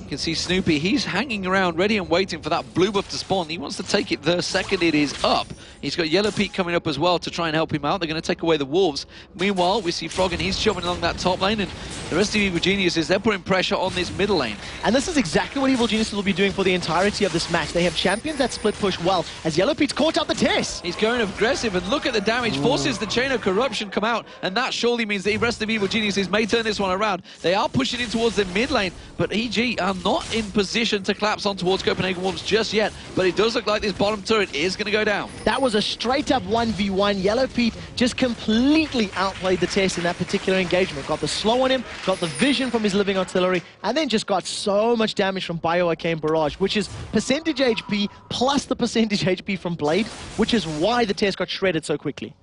Speaker 1: You can see Snoopy, he's hanging around ready and waiting for that blue buff to spawn. He wants to take it the second it is up. He's got Yellow Pete coming up as well to try and help him out. They're going to take away the Wolves. Meanwhile, we see Frog and he's shoving along that top lane, and the rest of Evil Geniuses, they're putting pressure on this middle lane.
Speaker 2: And this is exactly what Evil Geniuses will be doing for the entirety of this match. They have champions that split push well, as Yellow Pete's caught out the test.
Speaker 1: He's going aggressive, and look at the damage. Forces the Chain of Corruption come out, and that surely means the rest of Evil Geniuses may turn this one around. They are pushing in towards the mid lane, but EG are not in position to collapse on towards Copenhagen Wolves just yet, but it does look like this bottom turret is going to go down.
Speaker 2: That was a straight-up 1v1. Yellow Pete just completely outplayed the test in that particular engagement. Got the slow on him, got the vision from his living artillery, and then just got so much damage from Bio-Arcane Barrage, which is percentage HP plus the percentage HP from Blade, which is why the test got shredded so quickly.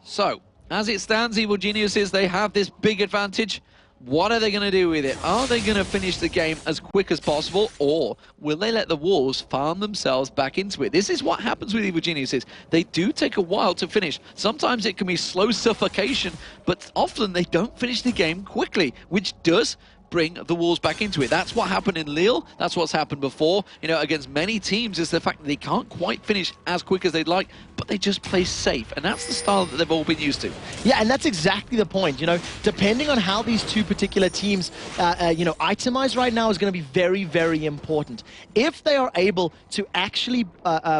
Speaker 1: So, as it stands, Evil Geniuses, they have this big advantage. What are they going to do with it? Are they going to finish the game as quick as possible, or will they let the Wolves farm themselves back into it? This is what happens with Evil Geniuses. They do take a while to finish. Sometimes it can be slow suffocation, but often they don't finish the game quickly, which does bring the Wolves back into it. That's what happened in Lille. That's what's happened before, you know, against many teams, is the fact that they can't quite finish as quick as they'd like, but they just play safe. And that's the style that they've all been used to.
Speaker 2: Yeah, and that's exactly the point. You know, depending on how these two particular teams, you know, itemize right now is going to be very, very important. If they are able to actually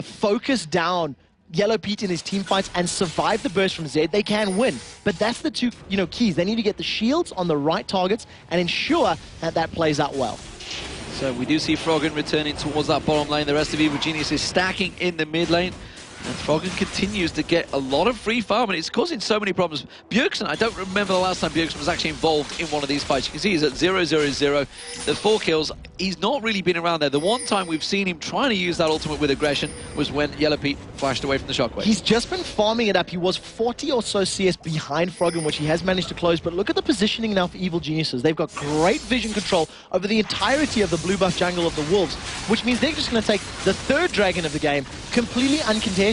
Speaker 2: focus down Yellow Pete in his team fights and survive the burst from Zed, they can win. But that's the two, you know, keys. They need to get the shields on the right targets and ensure that that plays out well.
Speaker 1: So we do see Froggen returning towards that bottom lane. The rest of Evil Genius is stacking in the mid lane. And Froggen continues to get a lot of free farm, and it's causing so many problems. Bjergsen, I don't remember the last time Bjergsen was actually involved in one of these fights. You can see he's at 0-0-0. The 4 kills. He's not really been around there. The one time we've seen him trying to use that ultimate with aggression was when Yellow Pete flashed away from the shockwave.
Speaker 2: He's just been farming it up. He was 40 or so CS behind Froggen, which he has managed to close. But look at the positioning now for Evil Geniuses. They've got great vision control over the entirety of the blue buff jungle of the Wolves, which means they're just going to take the third dragon of the game completely uncontested.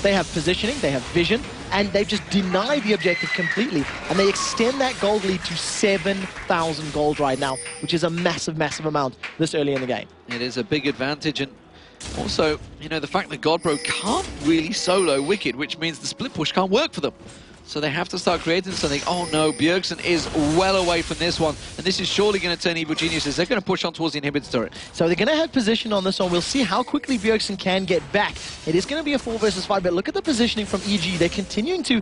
Speaker 2: They have positioning, they have vision, and they've just denied the objective completely. And they extend that gold lead to 7,000 gold right now, which is a massive, massive amount this early in the game.
Speaker 1: It is a big advantage, and also, you know, the fact that Godbro can't really solo Wicked, which means the split push can't work for them. So they have to start creating something. Oh no, Bjergsen is well away from this one. And this is surely going to turn Evil Geniuses. They're going to push on towards the inhibitor turret.
Speaker 2: So they're going to have position on this one. We'll see how quickly Bjergsen can get back. It is going to be a 4 versus 5, but look at the positioning from EG. They're continuing to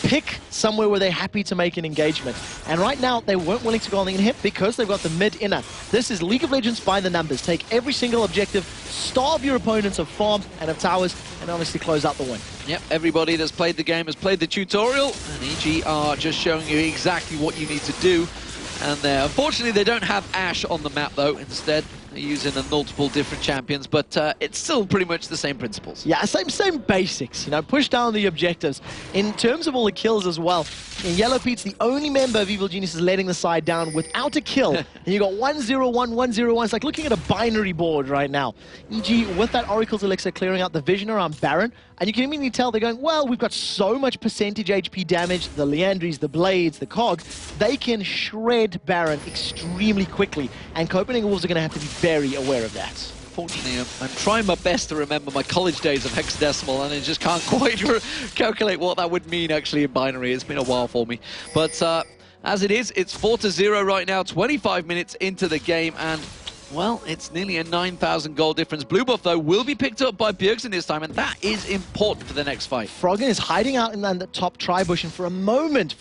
Speaker 2: pick somewhere where they're happy to make an engagement. And right now, they weren't willing to go on the inhib because they've got the mid-inner. This is League of Legends by the numbers. Take every single objective, starve your opponents of farm and of towers, and honestly close out the win.
Speaker 1: Yep, everybody that's played the game has played the tutorial, and EG are just showing you exactly what you need to do. And unfortunately, they don't have Ashe on the map, though. Instead, they're using multiple different champions, but it's still pretty much the same principles.
Speaker 2: Yeah, same basics, you know, push down the objectives. In terms of all the kills as well, Yellow Pete's the only member of Evil Geniuses letting the side down without a kill. And you got 1-0-1, 1-0-1. It's like looking at a binary board right now. EG, with that Oracle's Elixir, clearing out the vision around Baron, and you can immediately tell they're going, well, we've got so much percentage HP damage, the Leandries, the Blades, the Cogs, they can shred Baron extremely quickly, and Copenhagen Wolves are going to have to be very aware of that.
Speaker 1: Fortunately, I'm trying my best to remember my college days of hexadecimal, and I just can't quite calculate what that would mean actually in binary. It's been a while for me. But as it is, it's 4-0 right now, 25 minutes into the game, and well, it's nearly a 9,000 gold difference. Blue buff, though, will be picked up by Bjergsen this time, and that is important for the next fight.
Speaker 2: Froggen is hiding out in the top tri-bush, and for a moment,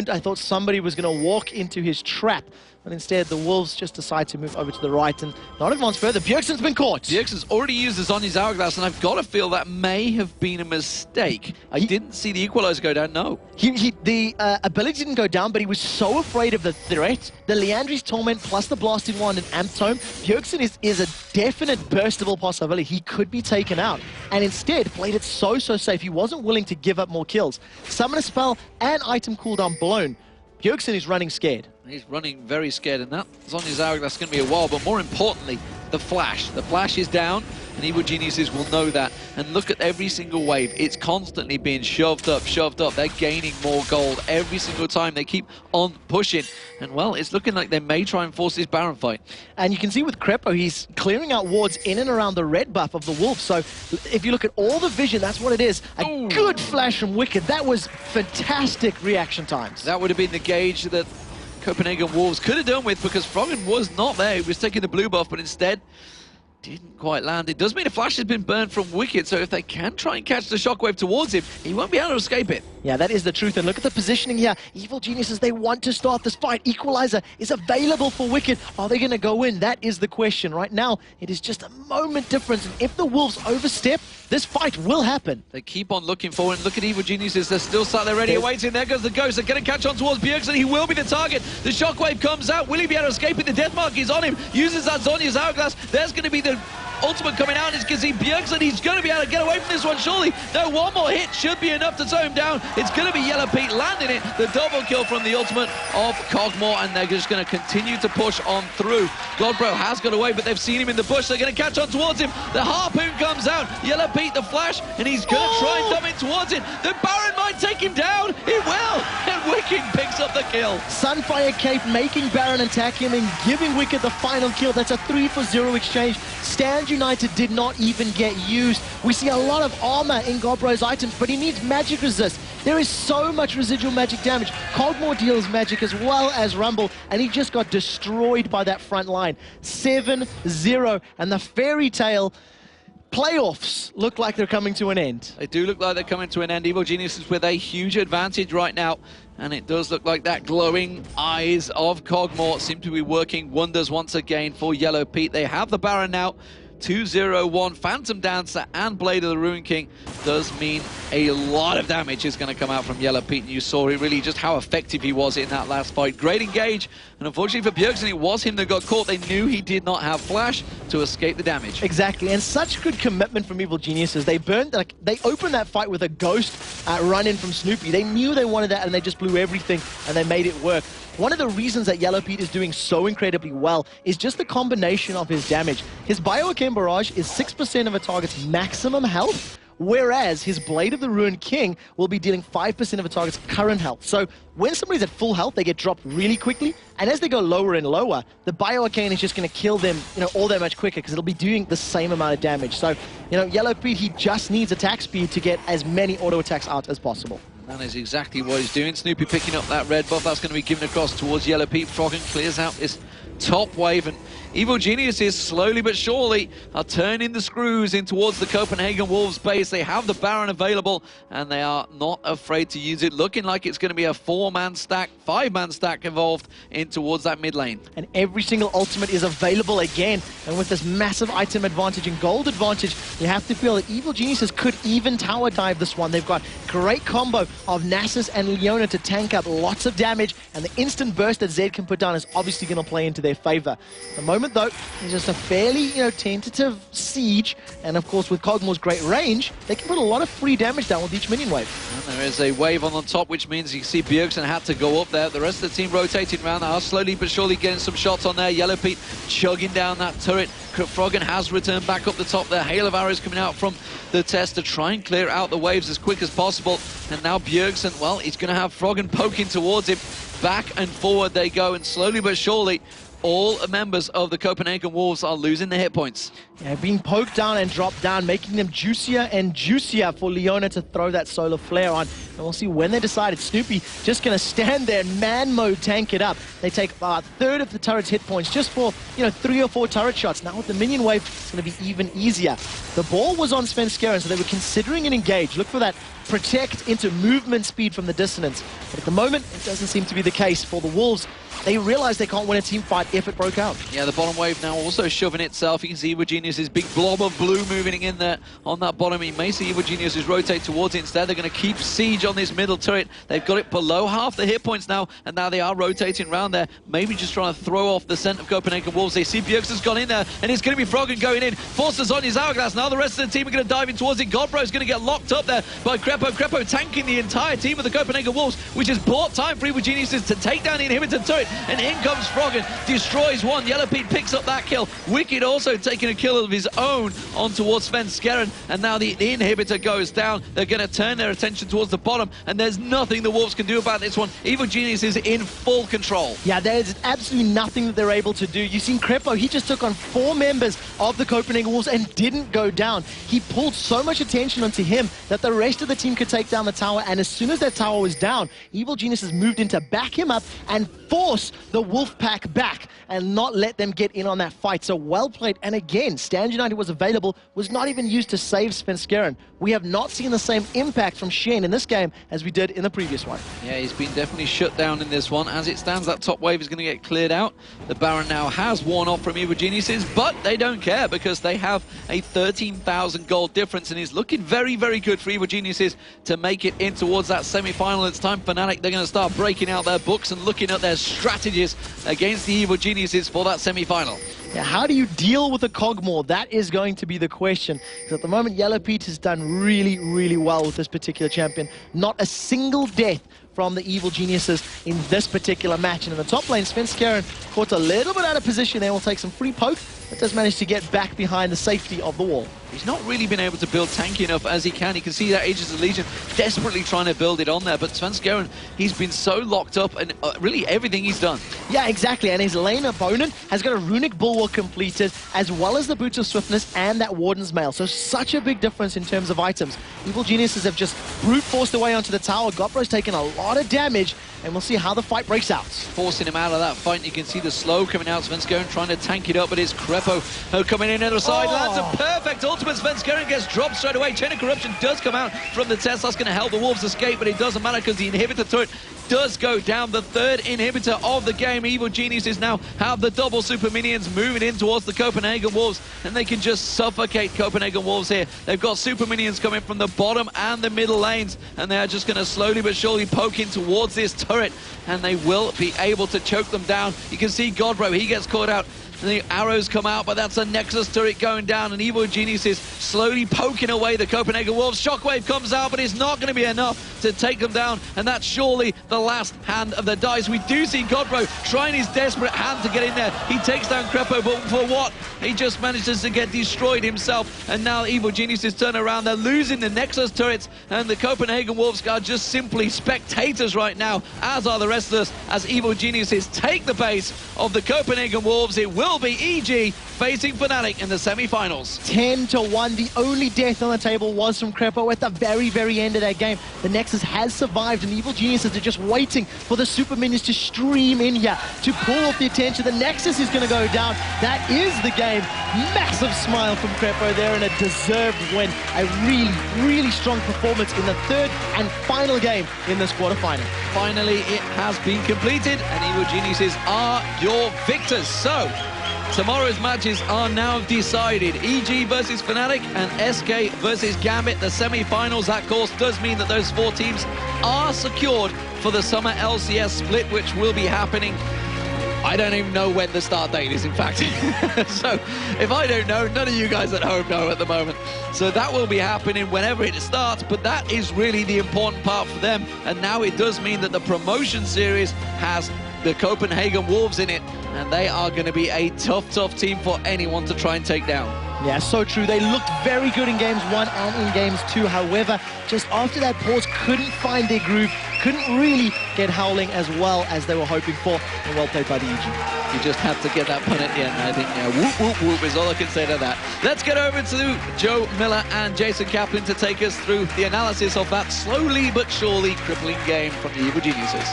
Speaker 2: I thought somebody was going to walk into his trap. But instead, the Wolves just decide to move over to the right and not advance further. Bjergsen's been caught.
Speaker 1: Bjergsen's already used his Zonya's Hourglass, and I've got to feel that may have been a mistake. I didn't see the equalizer go down, no.
Speaker 2: The ability didn't go down, but he was so afraid of the threat. The Leandry's Torment plus the Blasted Wand and Amp Tome. Bjergsen is a definite burstable possibility. He could be taken out. And instead, played it so safe. He wasn't willing to give up more kills. Summon a spell and item cooldown blown. Bjergsen is running scared.
Speaker 1: He's running very scared, and that Zonya's hourglass going to be a while, but more importantly, the flash. The flash is down, and Evil Geniuses will know that. And look at every single wave. It's constantly being shoved up, shoved up. They're gaining more gold every single time. They keep on pushing. And, well, it's looking like they may try and force this Baron fight.
Speaker 2: And you can see with Crepo, he's clearing out wards in and around the red buff of the Wolf. So if you look at all the vision, that's what it is. A good flash from Wicked. That was fantastic reaction times.
Speaker 1: That would have been the gauge that Copenhagen Wolves could have done with, because Froggen was not there. He was taking the blue buff, but instead didn't quite land. It does mean a flash has been burned from Wicked, so if they can try and catch the shockwave towards him, he won't be able to escape it.
Speaker 2: Yeah, that is the truth. And look at the positioning here. Evil Geniuses, they want to start this fight. Equalizer is available for Wicked. Are they going to go in? That is the question. Right now, it is just a moment difference. And if the Wolves overstep, this fight will happen.
Speaker 1: They keep on looking forward, and look at Evil Geniuses. They're still sat there ready and waiting. There goes the Ghost. They're going to catch on towards Bjergsen. He will be the target. The shockwave comes out. Will he be able to escape it? The death mark is on him. Uses that Zonya's hourglass. There's going to be the ultimate coming out. As you can see, Bjergsen, he's going to be able to get away from this one, surely. No, one more hit should be enough to tow him down. It's going to be Yellow Pete landing it. The double kill from the ultimate of Cogmore, and they're just going to continue to push on through. Godbro has got away, but they've seen him in the bush. They're going to catch on towards him. The harpoon comes out. Yellow Pete, the flash, and he's going to try and dump it towards him. The Baron might take him down. It will. And Wicked picks up the kill.
Speaker 2: Sunfire Cape making Baron attack him and giving Wicked the final kill. That's a 3-for-0 exchange. Stand United did not even get used. We see a lot of armor in Godbro's items, but he needs magic resist. There is so much residual magic damage. Cogmore deals magic as well as Rumble, and he just got destroyed by that front line. 7-0, and the fairy tale playoffs look like they're coming to an end.
Speaker 1: They do look like they're coming to an end. Evil Geniuses with a huge advantage right now, and it does look like that glowing eyes of Cogmore seem to be working wonders once again for Yellow Pete. They have the Baron now. 2-0-1, Phantom Dancer and Blade of the Ruin King does mean a lot of damage is going to come out from Yellow Pete, and you saw it really just how effective he was in that last fight. Great engage, and unfortunately for Bjergsen, it was him that got caught. They knew he did not have flash to escape the damage.
Speaker 2: Exactly, and such good commitment from Evil Geniuses. They opened that fight with a ghost run in from Snoopy. They knew they wanted that, and they just blew everything, and they made it work. One of the reasons that Yellow Pete is doing so incredibly well is just the combination of his damage. His Bioarcane Barrage is 6% of a target's maximum health, whereas his Blade of the Ruined King will be dealing 5% of a target's current health. So when somebody's at full health, they get dropped really quickly, and as they go lower and lower, the Bioarcane is just going to kill them, all that much quicker, because it'll be doing the same amount of damage. So, Yellow Pete, he just needs attack speed to get as many auto attacks out as possible.
Speaker 1: That is exactly what he's doing. Snoopy picking up that red buff. That's going to be given across towards Yellow Pete. Froggen clears out this top wave, and Evil Geniuses slowly but surely are turning the screws in towards the Copenhagen Wolves base. They have the Baron available, and they are not afraid to use it. Looking like it's going to be a 4-man stack, 5-man stack involved in towards that mid lane.
Speaker 2: And every single ultimate is available again. And with this massive item advantage and gold advantage, you have to feel that Evil Geniuses could even tower dive this one. They've got great combo of Nasus and Leona to tank up lots of damage, and the instant burst that Zed can put down is obviously going to play into their favor. At the moment, though, it's just a fairly, tentative siege, and of course, with Cogmore's great range, they can put a lot of free damage down with each minion wave.
Speaker 1: And there is a wave on the top, which means you see Bjergsen had to go up there. The rest of the team rotating around. They are slowly but surely getting some shots on there. Yellow Pete chugging down that turret. Froggen has returned back up the top there. Hail of arrows coming out from the test to try and clear out the waves as quick as possible. And now Bjergsen, well, he's going to have Froggen poking towards him. Back and forward they go, and slowly but surely, all members of the Copenhagen Wolves are losing their hit points.
Speaker 2: Yeah, being poked down and dropped down, making them juicier and juicier for Leona to throw that solar flare on. And we'll see when they decide. It's Snoopy just going to stand there and man mode tank it up. They take about a third of the turret's hit points just for, 3 or 4 turret shots. Now with the minion wave, it's going to be even easier. The ball was on Svenskeren, so they were considering an engage. Look for that protect into movement speed from the dissonance. But at the moment, it doesn't seem to be the case for the Wolves. They realize they can't win a team fight if it broke out.
Speaker 1: Yeah, the bottom wave now also shoving itself. You can see Evil Genius's big blob of blue moving in there on that bottom. You may see Evil Geniuses rotate towards it. Instead, they're going to keep siege on this middle turret. They've got it below half the hit points now, and now they are rotating around there, maybe just trying to throw off the scent of Copenhagen Wolves. They see Bjergsen's gone in there, and it's going to be Froggen going in. Forces on his hourglass. Now the rest of the team are going to dive in towards it. Godbro's going to get locked up there by Crepo. Crepo tanking the entire team of the Copenhagen Wolves, which has bought time for Evil Geniuses to take down the inhibitor turret. turret, and in comes Froggen, destroys one. Yellow Pete picks up that kill. Wicked also taking a kill of his own on towards Svenskeren, and now the inhibitor goes down. They're going to turn their attention towards the bottom, and there's nothing the Wolves can do about this one. Evil Genius is in full control.
Speaker 2: Yeah, there's absolutely nothing that they're able to do. You've seen Crepo, he just took on 4 members of the Copenhagen Wolves and didn't go down. He pulled so much attention onto him that the rest of the team could take down the tower, and as soon as that tower was down, Evil Genius has moved in to back him up and force the Wolf Pack back and not let them get in on that fight. So well played. And again, Stand United was available, was not even used to save Svenskeren. We have not seen the same impact from Shen in this game as we did in the previous one.
Speaker 1: Yeah, he's been definitely shut down in this one. As it stands, that top wave is going to get cleared out. The Baron now has worn off from Evil Geniuses, but they don't care because they have a 13,000 gold difference, and it's looking very, very good for Evil Geniuses to make it in towards that semi-final. It's time Fnatic, they're going to start breaking out their books and looking at their strategies against the Evil Geniuses for that semi-final.
Speaker 2: Yeah, how do you deal with a Cogmore? That is going to be the question. Because at the moment, Yellow Pete has done really, really well with this particular champion. Not a single death from the Evil Geniuses in this particular match. And in the top lane, Svenskeren caught a little bit out of position there. Will take some free poke, but does manage to get back behind the safety of the wall.
Speaker 1: He's not really been able to build tanky enough as he can. You can see that Aegis of Legion desperately trying to build it on there, but Svenskeren, he's been so locked up and really everything he's done.
Speaker 2: Yeah, exactly, and his lane opponent has got a Runic Bulwark completed, as well as the Boots of Swiftness and that Warden's Mail. So such a big difference in terms of items. Evil Geniuses have just brute forced their way onto the tower. Godbro's taken a lot of damage, and we'll see how the fight breaks out.
Speaker 1: Forcing him out of that fight. You can see the slow coming out. Svenskeren trying to tank it up, but it's Crepo coming in on the side. Lands a perfect ultimate. Svenskeren gets dropped straight away. Chain of Corruption does come out from the test. That's going to help the Wolves escape, but it doesn't matter because the inhibitor turret does go down. The third inhibitor of the game. Evil Geniuses now have the double super minions moving in towards the Copenhagen Wolves, and they can just suffocate Copenhagen Wolves here. They've got super minions coming from the bottom and the middle lanes, and they are just going to slowly but surely poke in towards this turret, and they will be able to choke them down. You can see Godbro, he gets caught out. The arrows come out, but that's a Nexus turret going down, and Evil Geniuses slowly poking away the Copenhagen Wolves. Shockwave comes out, but it's not going to be enough to take them down, and that's surely the last hand of the dice. We do see Godbro trying his desperate hand to get in there. He takes down Crepo, but for what? He just manages to get destroyed himself, and now Evil Geniuses turn around. They're losing the Nexus turrets, and the Copenhagen Wolves are just simply spectators right now, as are the rest of us, as Evil Geniuses take the base of the Copenhagen Wolves. It will be EG facing Fnatic in the semi-finals.
Speaker 2: 10-1. The only death on the table was from Crepo at the very, very end of that game. The Nexus has survived, and Evil Geniuses are just waiting for the super minions to stream in here to pull off the attention. The Nexus is going to go down. That is the game. Massive smile from Crepo there, and a deserved win. A really, really strong performance in the third and final game in this quarterfinal.
Speaker 1: Finally, it has been completed, and Evil Geniuses are your victors. So, tomorrow's matches are now decided. EG versus Fnatic and SK versus Gambit. The semi-finals, that course, does mean that those 4 teams are secured for the summer LCS split, which will be happening. I don't even know when the start date is, in fact. So, if I don't know, none of you guys at home know at the moment. So that will be happening whenever it starts, but that is really the important part for them. And now it does mean that the promotion series has the Copenhagen Wolves in it, and they are going to be a tough, tough team for anyone to try and take down.
Speaker 2: Yeah, so true. They looked very good in games 1 and in games 2. However, just after that pause, couldn't find their groove, couldn't really get Howling as well as they were hoping for, and well played by the EG.
Speaker 1: You just had to get that pun at the end. I think, yeah, whoop, whoop, whoop is all I can say to that. Let's get over to Joe Miller and Jason Kaplan to take us through the analysis of that slowly but surely crippling game from the Evil Geniuses.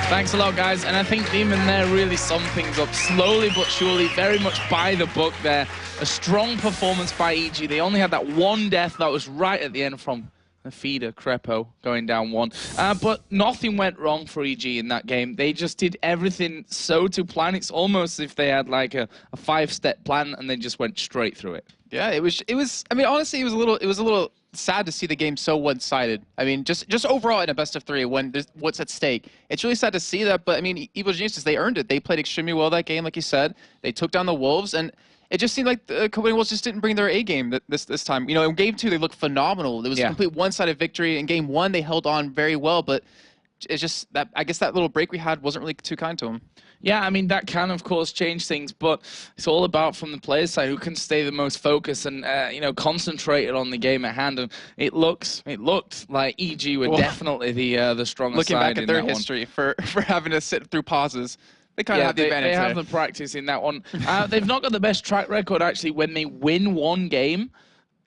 Speaker 3: Thanks a lot, guys, and I think Demon there really summed things up slowly but surely, very much by the book there. A strong performance by EG. They only had that one death that was right at the end from the feeder, Crepo, going down 1. But nothing went wrong for EG in that game. They just did everything so to plan. It's almost as if they had like a 5-step plan and they just went straight through it.
Speaker 4: Yeah, it was. I mean, honestly, it was a little sad to see the game so one-sided. I mean, just overall in a best-of-3, when there's what's at stake, it's really sad to see that. But I mean, Evil Geniuses, they earned it. They played extremely well that game, like you said. They took down the Wolves, and it just seemed like the Copenhagen Wolves just didn't bring their A game this time. You know, in game 2 they looked phenomenal. It was a complete one-sided victory. In game 1 they held on very well, but it's just that I guess that little break we had wasn't really too kind to him.
Speaker 3: Yeah, I mean, that can, of course, change things, but it's all about, from the players' side, who can stay the most focused and, you know, concentrated on the game at hand. And it looked like EG were definitely the stronger
Speaker 4: looking
Speaker 3: side
Speaker 4: back at
Speaker 3: in
Speaker 4: their
Speaker 3: that
Speaker 4: history for having to sit through pauses. They kind of have the advantage
Speaker 3: they
Speaker 4: there.
Speaker 3: have the practice in that one. They've not got the best track record, actually, when they win one game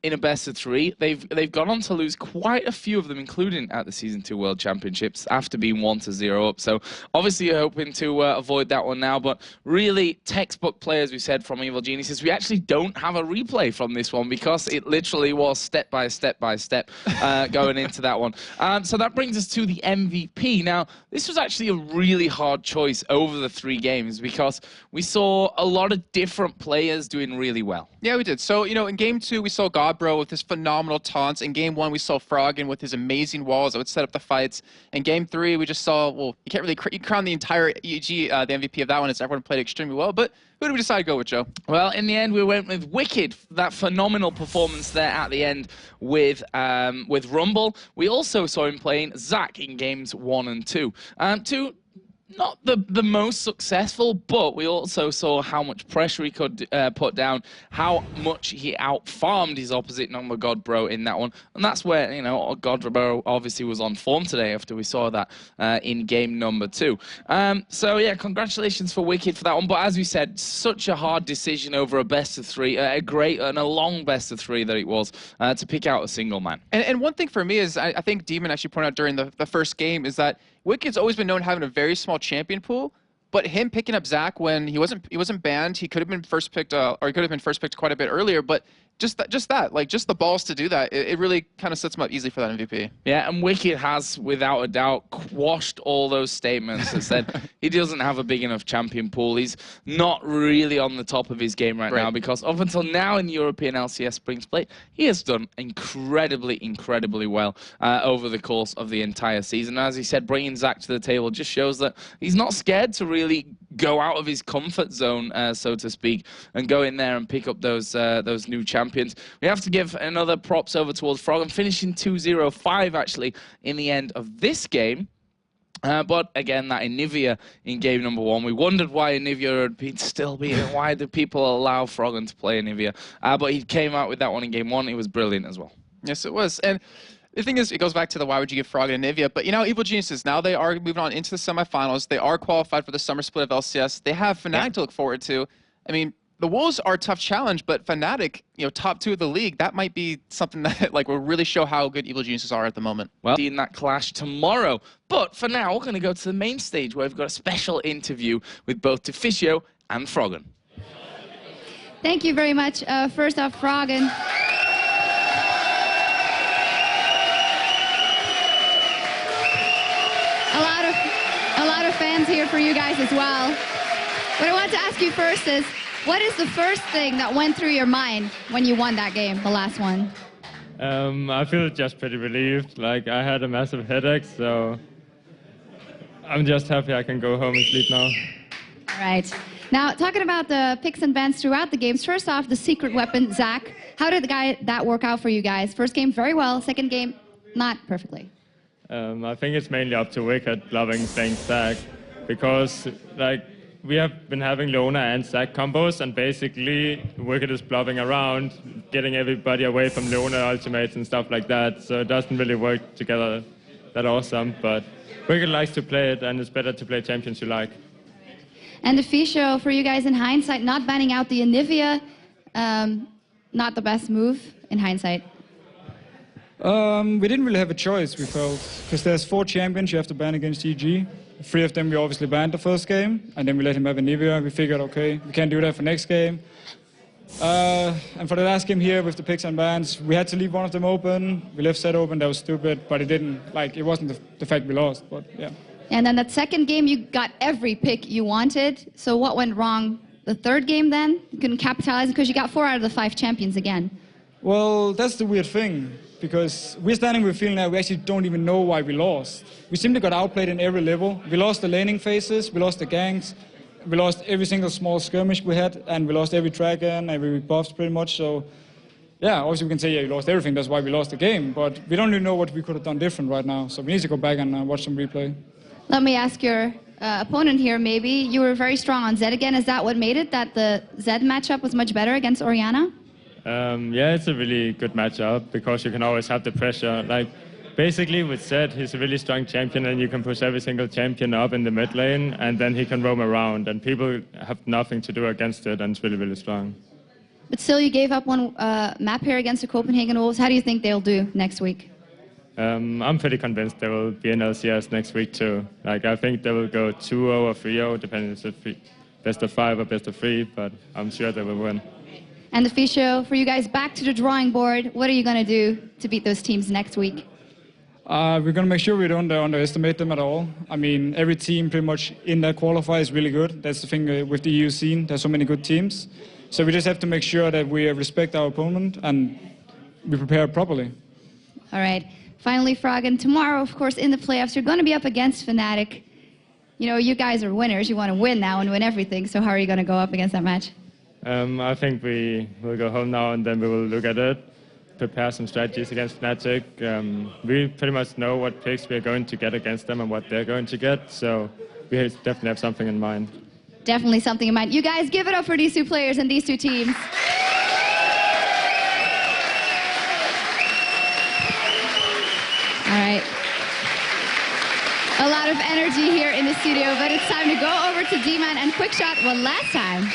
Speaker 3: in a best of 3. They've gone on to lose quite a few of them, including at the Season 2 World Championships, after being 1-0 up. So obviously you're hoping to avoid that one now, but really textbook play, as we said, from Evil Geniuses. We actually don't have a replay from this one because it literally was step by step by step going into that one. So that brings us to the MVP. Now, this was actually a really hard choice over the 3 games because we saw a lot of different players doing really well.
Speaker 4: Yeah, we did. So, you know, in Game 2, we saw Godbro with his phenomenal taunts. In Game 1, we saw Froggen with his amazing walls that would set up the fights. In Game 3, we just saw, well, you can't really crown the entire EG the MVP of that one, as everyone played extremely well. But who did we decide to go with, Joe?
Speaker 3: Well, in the end, we went with Wicked, that phenomenal performance there at the end with Rumble. We also saw him playing Zach in Games 1 and 2. Not the most successful, but we also saw how much pressure he could put down, how much he out-farmed his opposite number Godbro in that one. And that's where, you know, Godbro obviously was on form today after we saw that in game number 2. So, yeah, congratulations for Wicked for that one. But as we said, such a hard decision over a best of 3, a great and a long best of 3 that it was, to pick out a single man.
Speaker 4: And one thing for me is, I think Demon actually pointed out during the first game, is that Wicked's always been known having a very small champion pool, but him picking up Zach when he wasn't banned, he could have been first picked, or he could have been first picked quite a bit earlier. But just the balls to do that, it really kind of sets him up easily for that MVP.
Speaker 3: Yeah, and Wicked has, without a doubt, quashed all those statements that said he doesn't have a big enough champion pool. He's not really on the top of his game right now, because up until now in the European LCS Spring Split, he has done incredibly, incredibly well over the course of the entire season. As he said, bringing Zach to the table just shows that he's not scared to really go out of his comfort zone, so to speak, and go in there and pick up those new champions. We have to give another props over towards Froggen, finishing 2-0-5 actually in the end of this game. But again, that Anivia in game number 1, we wondered why Anivia had been still beaten. Why did people allow Froggen to play Anivia? But he came out with that one in game 1. It was brilliant as well.
Speaker 4: Yes, it was. And the thing is, it goes back to the why would you give Froggen and Anivia, but you know, Evil Geniuses, now they are moving on into the semifinals. They are qualified for the summer split of LCS. They have Fnatic to look forward to. I mean, the Wolves are a tough challenge, but Fnatic, you know, top 2 of the league, that might be something that like will really show how good Evil Geniuses are at the moment.
Speaker 3: Well, in that clash tomorrow. But for now, we're going to go to the main stage where we've got a special interview with both Deficio and Froggen.
Speaker 5: Thank you very much. First off, Froggen. A lot of fans here for you guys as well. What I want to ask you first is, what is the first thing that went through your mind when you won that game, the last one?
Speaker 6: I feel just pretty relieved. Like, I had a massive headache, so I'm just happy I can go home and sleep now.
Speaker 5: All right. Now, talking about the picks and bans throughout the games, first off, the secret weapon, Zach. How did that work out for you guys? First game, very well. Second game, not perfectly.
Speaker 6: I think it's mainly up to Wicked loving playing Zach, because, like, we have been having Lona and Zach combos, and basically Wicked is bluffing around, getting everybody away from Lona ultimates and stuff like that, so it doesn't really work together that awesome, but Wicked likes to play it, and it's better to play champions you like.
Speaker 5: And the Fisho, for you guys in hindsight, not banning out the Anivia, not the best move in hindsight.
Speaker 7: We didn't really have a choice, we felt, because there's 4 champions you have to ban against EG. 3 of them we obviously banned the first game, and then we let him have Anivia. We figured, okay, we can't do that for next game. And for the last game here with the picks and bans, we had to leave one of them open. We left set open, that was stupid, but it wasn't the fact we lost, but yeah.
Speaker 5: And then that second game, you got every pick you wanted. So what went wrong the third game then? You couldn't capitalize because you got 4 out of the 5 champions again.
Speaker 7: Well, that's the weird thing, because we're standing with feeling that we actually don't even know why we lost. We simply got outplayed in every level. We lost the laning phases, we lost the ganks, we lost every single small skirmish we had, and we lost every dragon, every buffs pretty much. So yeah, obviously we can say, yeah, you lost everything, that's why we lost the game, but we don't really know what we could have done different right now, so we need to go back and watch some replay.
Speaker 5: Let me ask your opponent here, maybe. You were very strong on Zed again. Is that what made it, that the Zed matchup was much better against Orianna?
Speaker 6: Yeah, it's a really good matchup because you can always have the pressure. Like, basically with Zed, he's a really strong champion and you can push every single champion up in the mid lane and then he can roam around and people have nothing to do against it and it's really, really strong.
Speaker 5: But still, you gave up one map here against the Copenhagen Wolves. How do you think they'll do next week?
Speaker 6: I'm pretty convinced they will be in LCS next week too. Like, I think they will go 2-0 or 3-0, depending if it's best of 5 or best of 3, but I'm sure they will win.
Speaker 5: And the Fisho, for you guys, back to the drawing board. What are you going to do to beat those teams next week?
Speaker 7: We're going to make sure we don't underestimate them at all. I mean, every team pretty much in that qualifier is really good. That's the thing with the EU scene. There's so many good teams. So we just have to make sure that we respect our opponent and we prepare properly.
Speaker 5: All right. Finally, Froggen, tomorrow, of course, in the playoffs, you're going to be up against Fnatic. You know, you guys are winners. You want to win now and win everything. So how are you going to go up against that match?
Speaker 6: I think we will go home now and then we will look at it, prepare some strategies against Fnatic. We pretty much know what picks we're going to get against them and what they're going to get. So we definitely have something in mind.
Speaker 5: Definitely something in mind. You guys, give it up for these two players and these two teams. All right. A lot of energy here in the studio, but it's time to go over to D-Man and Quickshot one last time.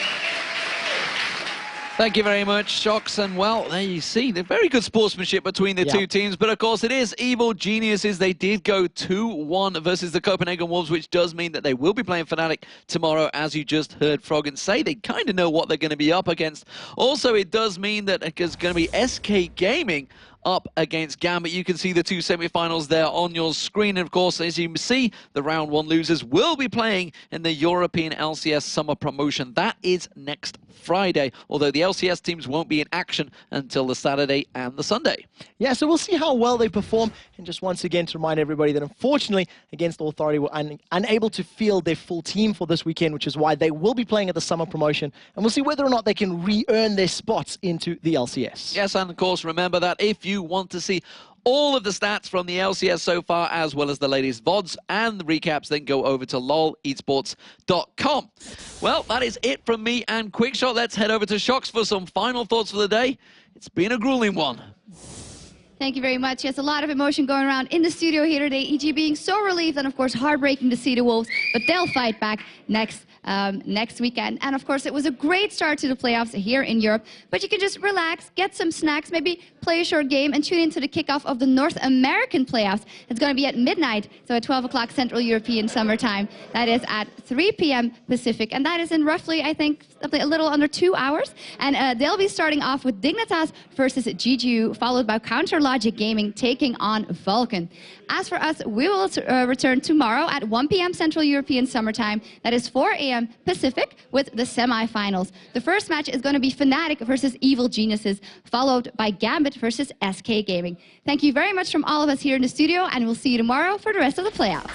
Speaker 1: Thank you very much, Shocks. And well, there you see, the very good sportsmanship between the two teams. But of course, it is Evil Geniuses. They did go 2-1 versus the Copenhagen Wolves, which does mean that they will be playing Fnatic tomorrow, as you just heard Froggen say. They kind of know what they're going to be up against. Also, it does mean that it's going to be SK Gaming up against Gambit. You can see the two semi-finals there on your screen. And of course, as you see, the round 1 losers will be playing in the European LCS Summer Promotion. That is next Friday, although the LCS teams won't be in action until the Saturday and the Sunday.
Speaker 2: Yeah, so we'll see how well they perform. And just once again to remind everybody that unfortunately, Against Authority were unable to field their full team for this weekend, which is why they will be playing at the Summer Promotion. And we'll see whether or not they can re-earn their spots into the LCS.
Speaker 1: Yes, and of course, remember that if you want to see all of the stats from the LCS so far, as well as the latest VODs and the recaps, then go over to lolesports.com. Well, that is it from me and Quickshot. Let's head over to Shocks for some final thoughts for the day. It's been a grueling one.
Speaker 5: Thank you very much. Yes, a lot of emotion going around in the studio here today. EG being so relieved and, of course, heartbreaking to see the Wolves, but they'll fight back next weekend. And, of course, it was a great start to the playoffs here in Europe, but you can just relax, get some snacks, maybe play a short game, and tune into the kickoff of the North American playoffs. It's going to be at midnight, so at 12 o'clock Central European Summer Time. That is at 3 p.m. Pacific, and that is in roughly, I think, a little under 2 hours. And they'll be starting off with Dignitas versus GGU, followed by Counter Logic Gaming taking on Vulcan. As for us, we will return tomorrow at 1 p.m. Central European Summer Time. That is 4 a.m. Pacific with the semifinals. The first match is going to be Fnatic versus Evil Geniuses, followed by Gambit versus SK Gaming. Thank you very much from all of us here in the studio, and we'll see you tomorrow for the rest of the playoffs.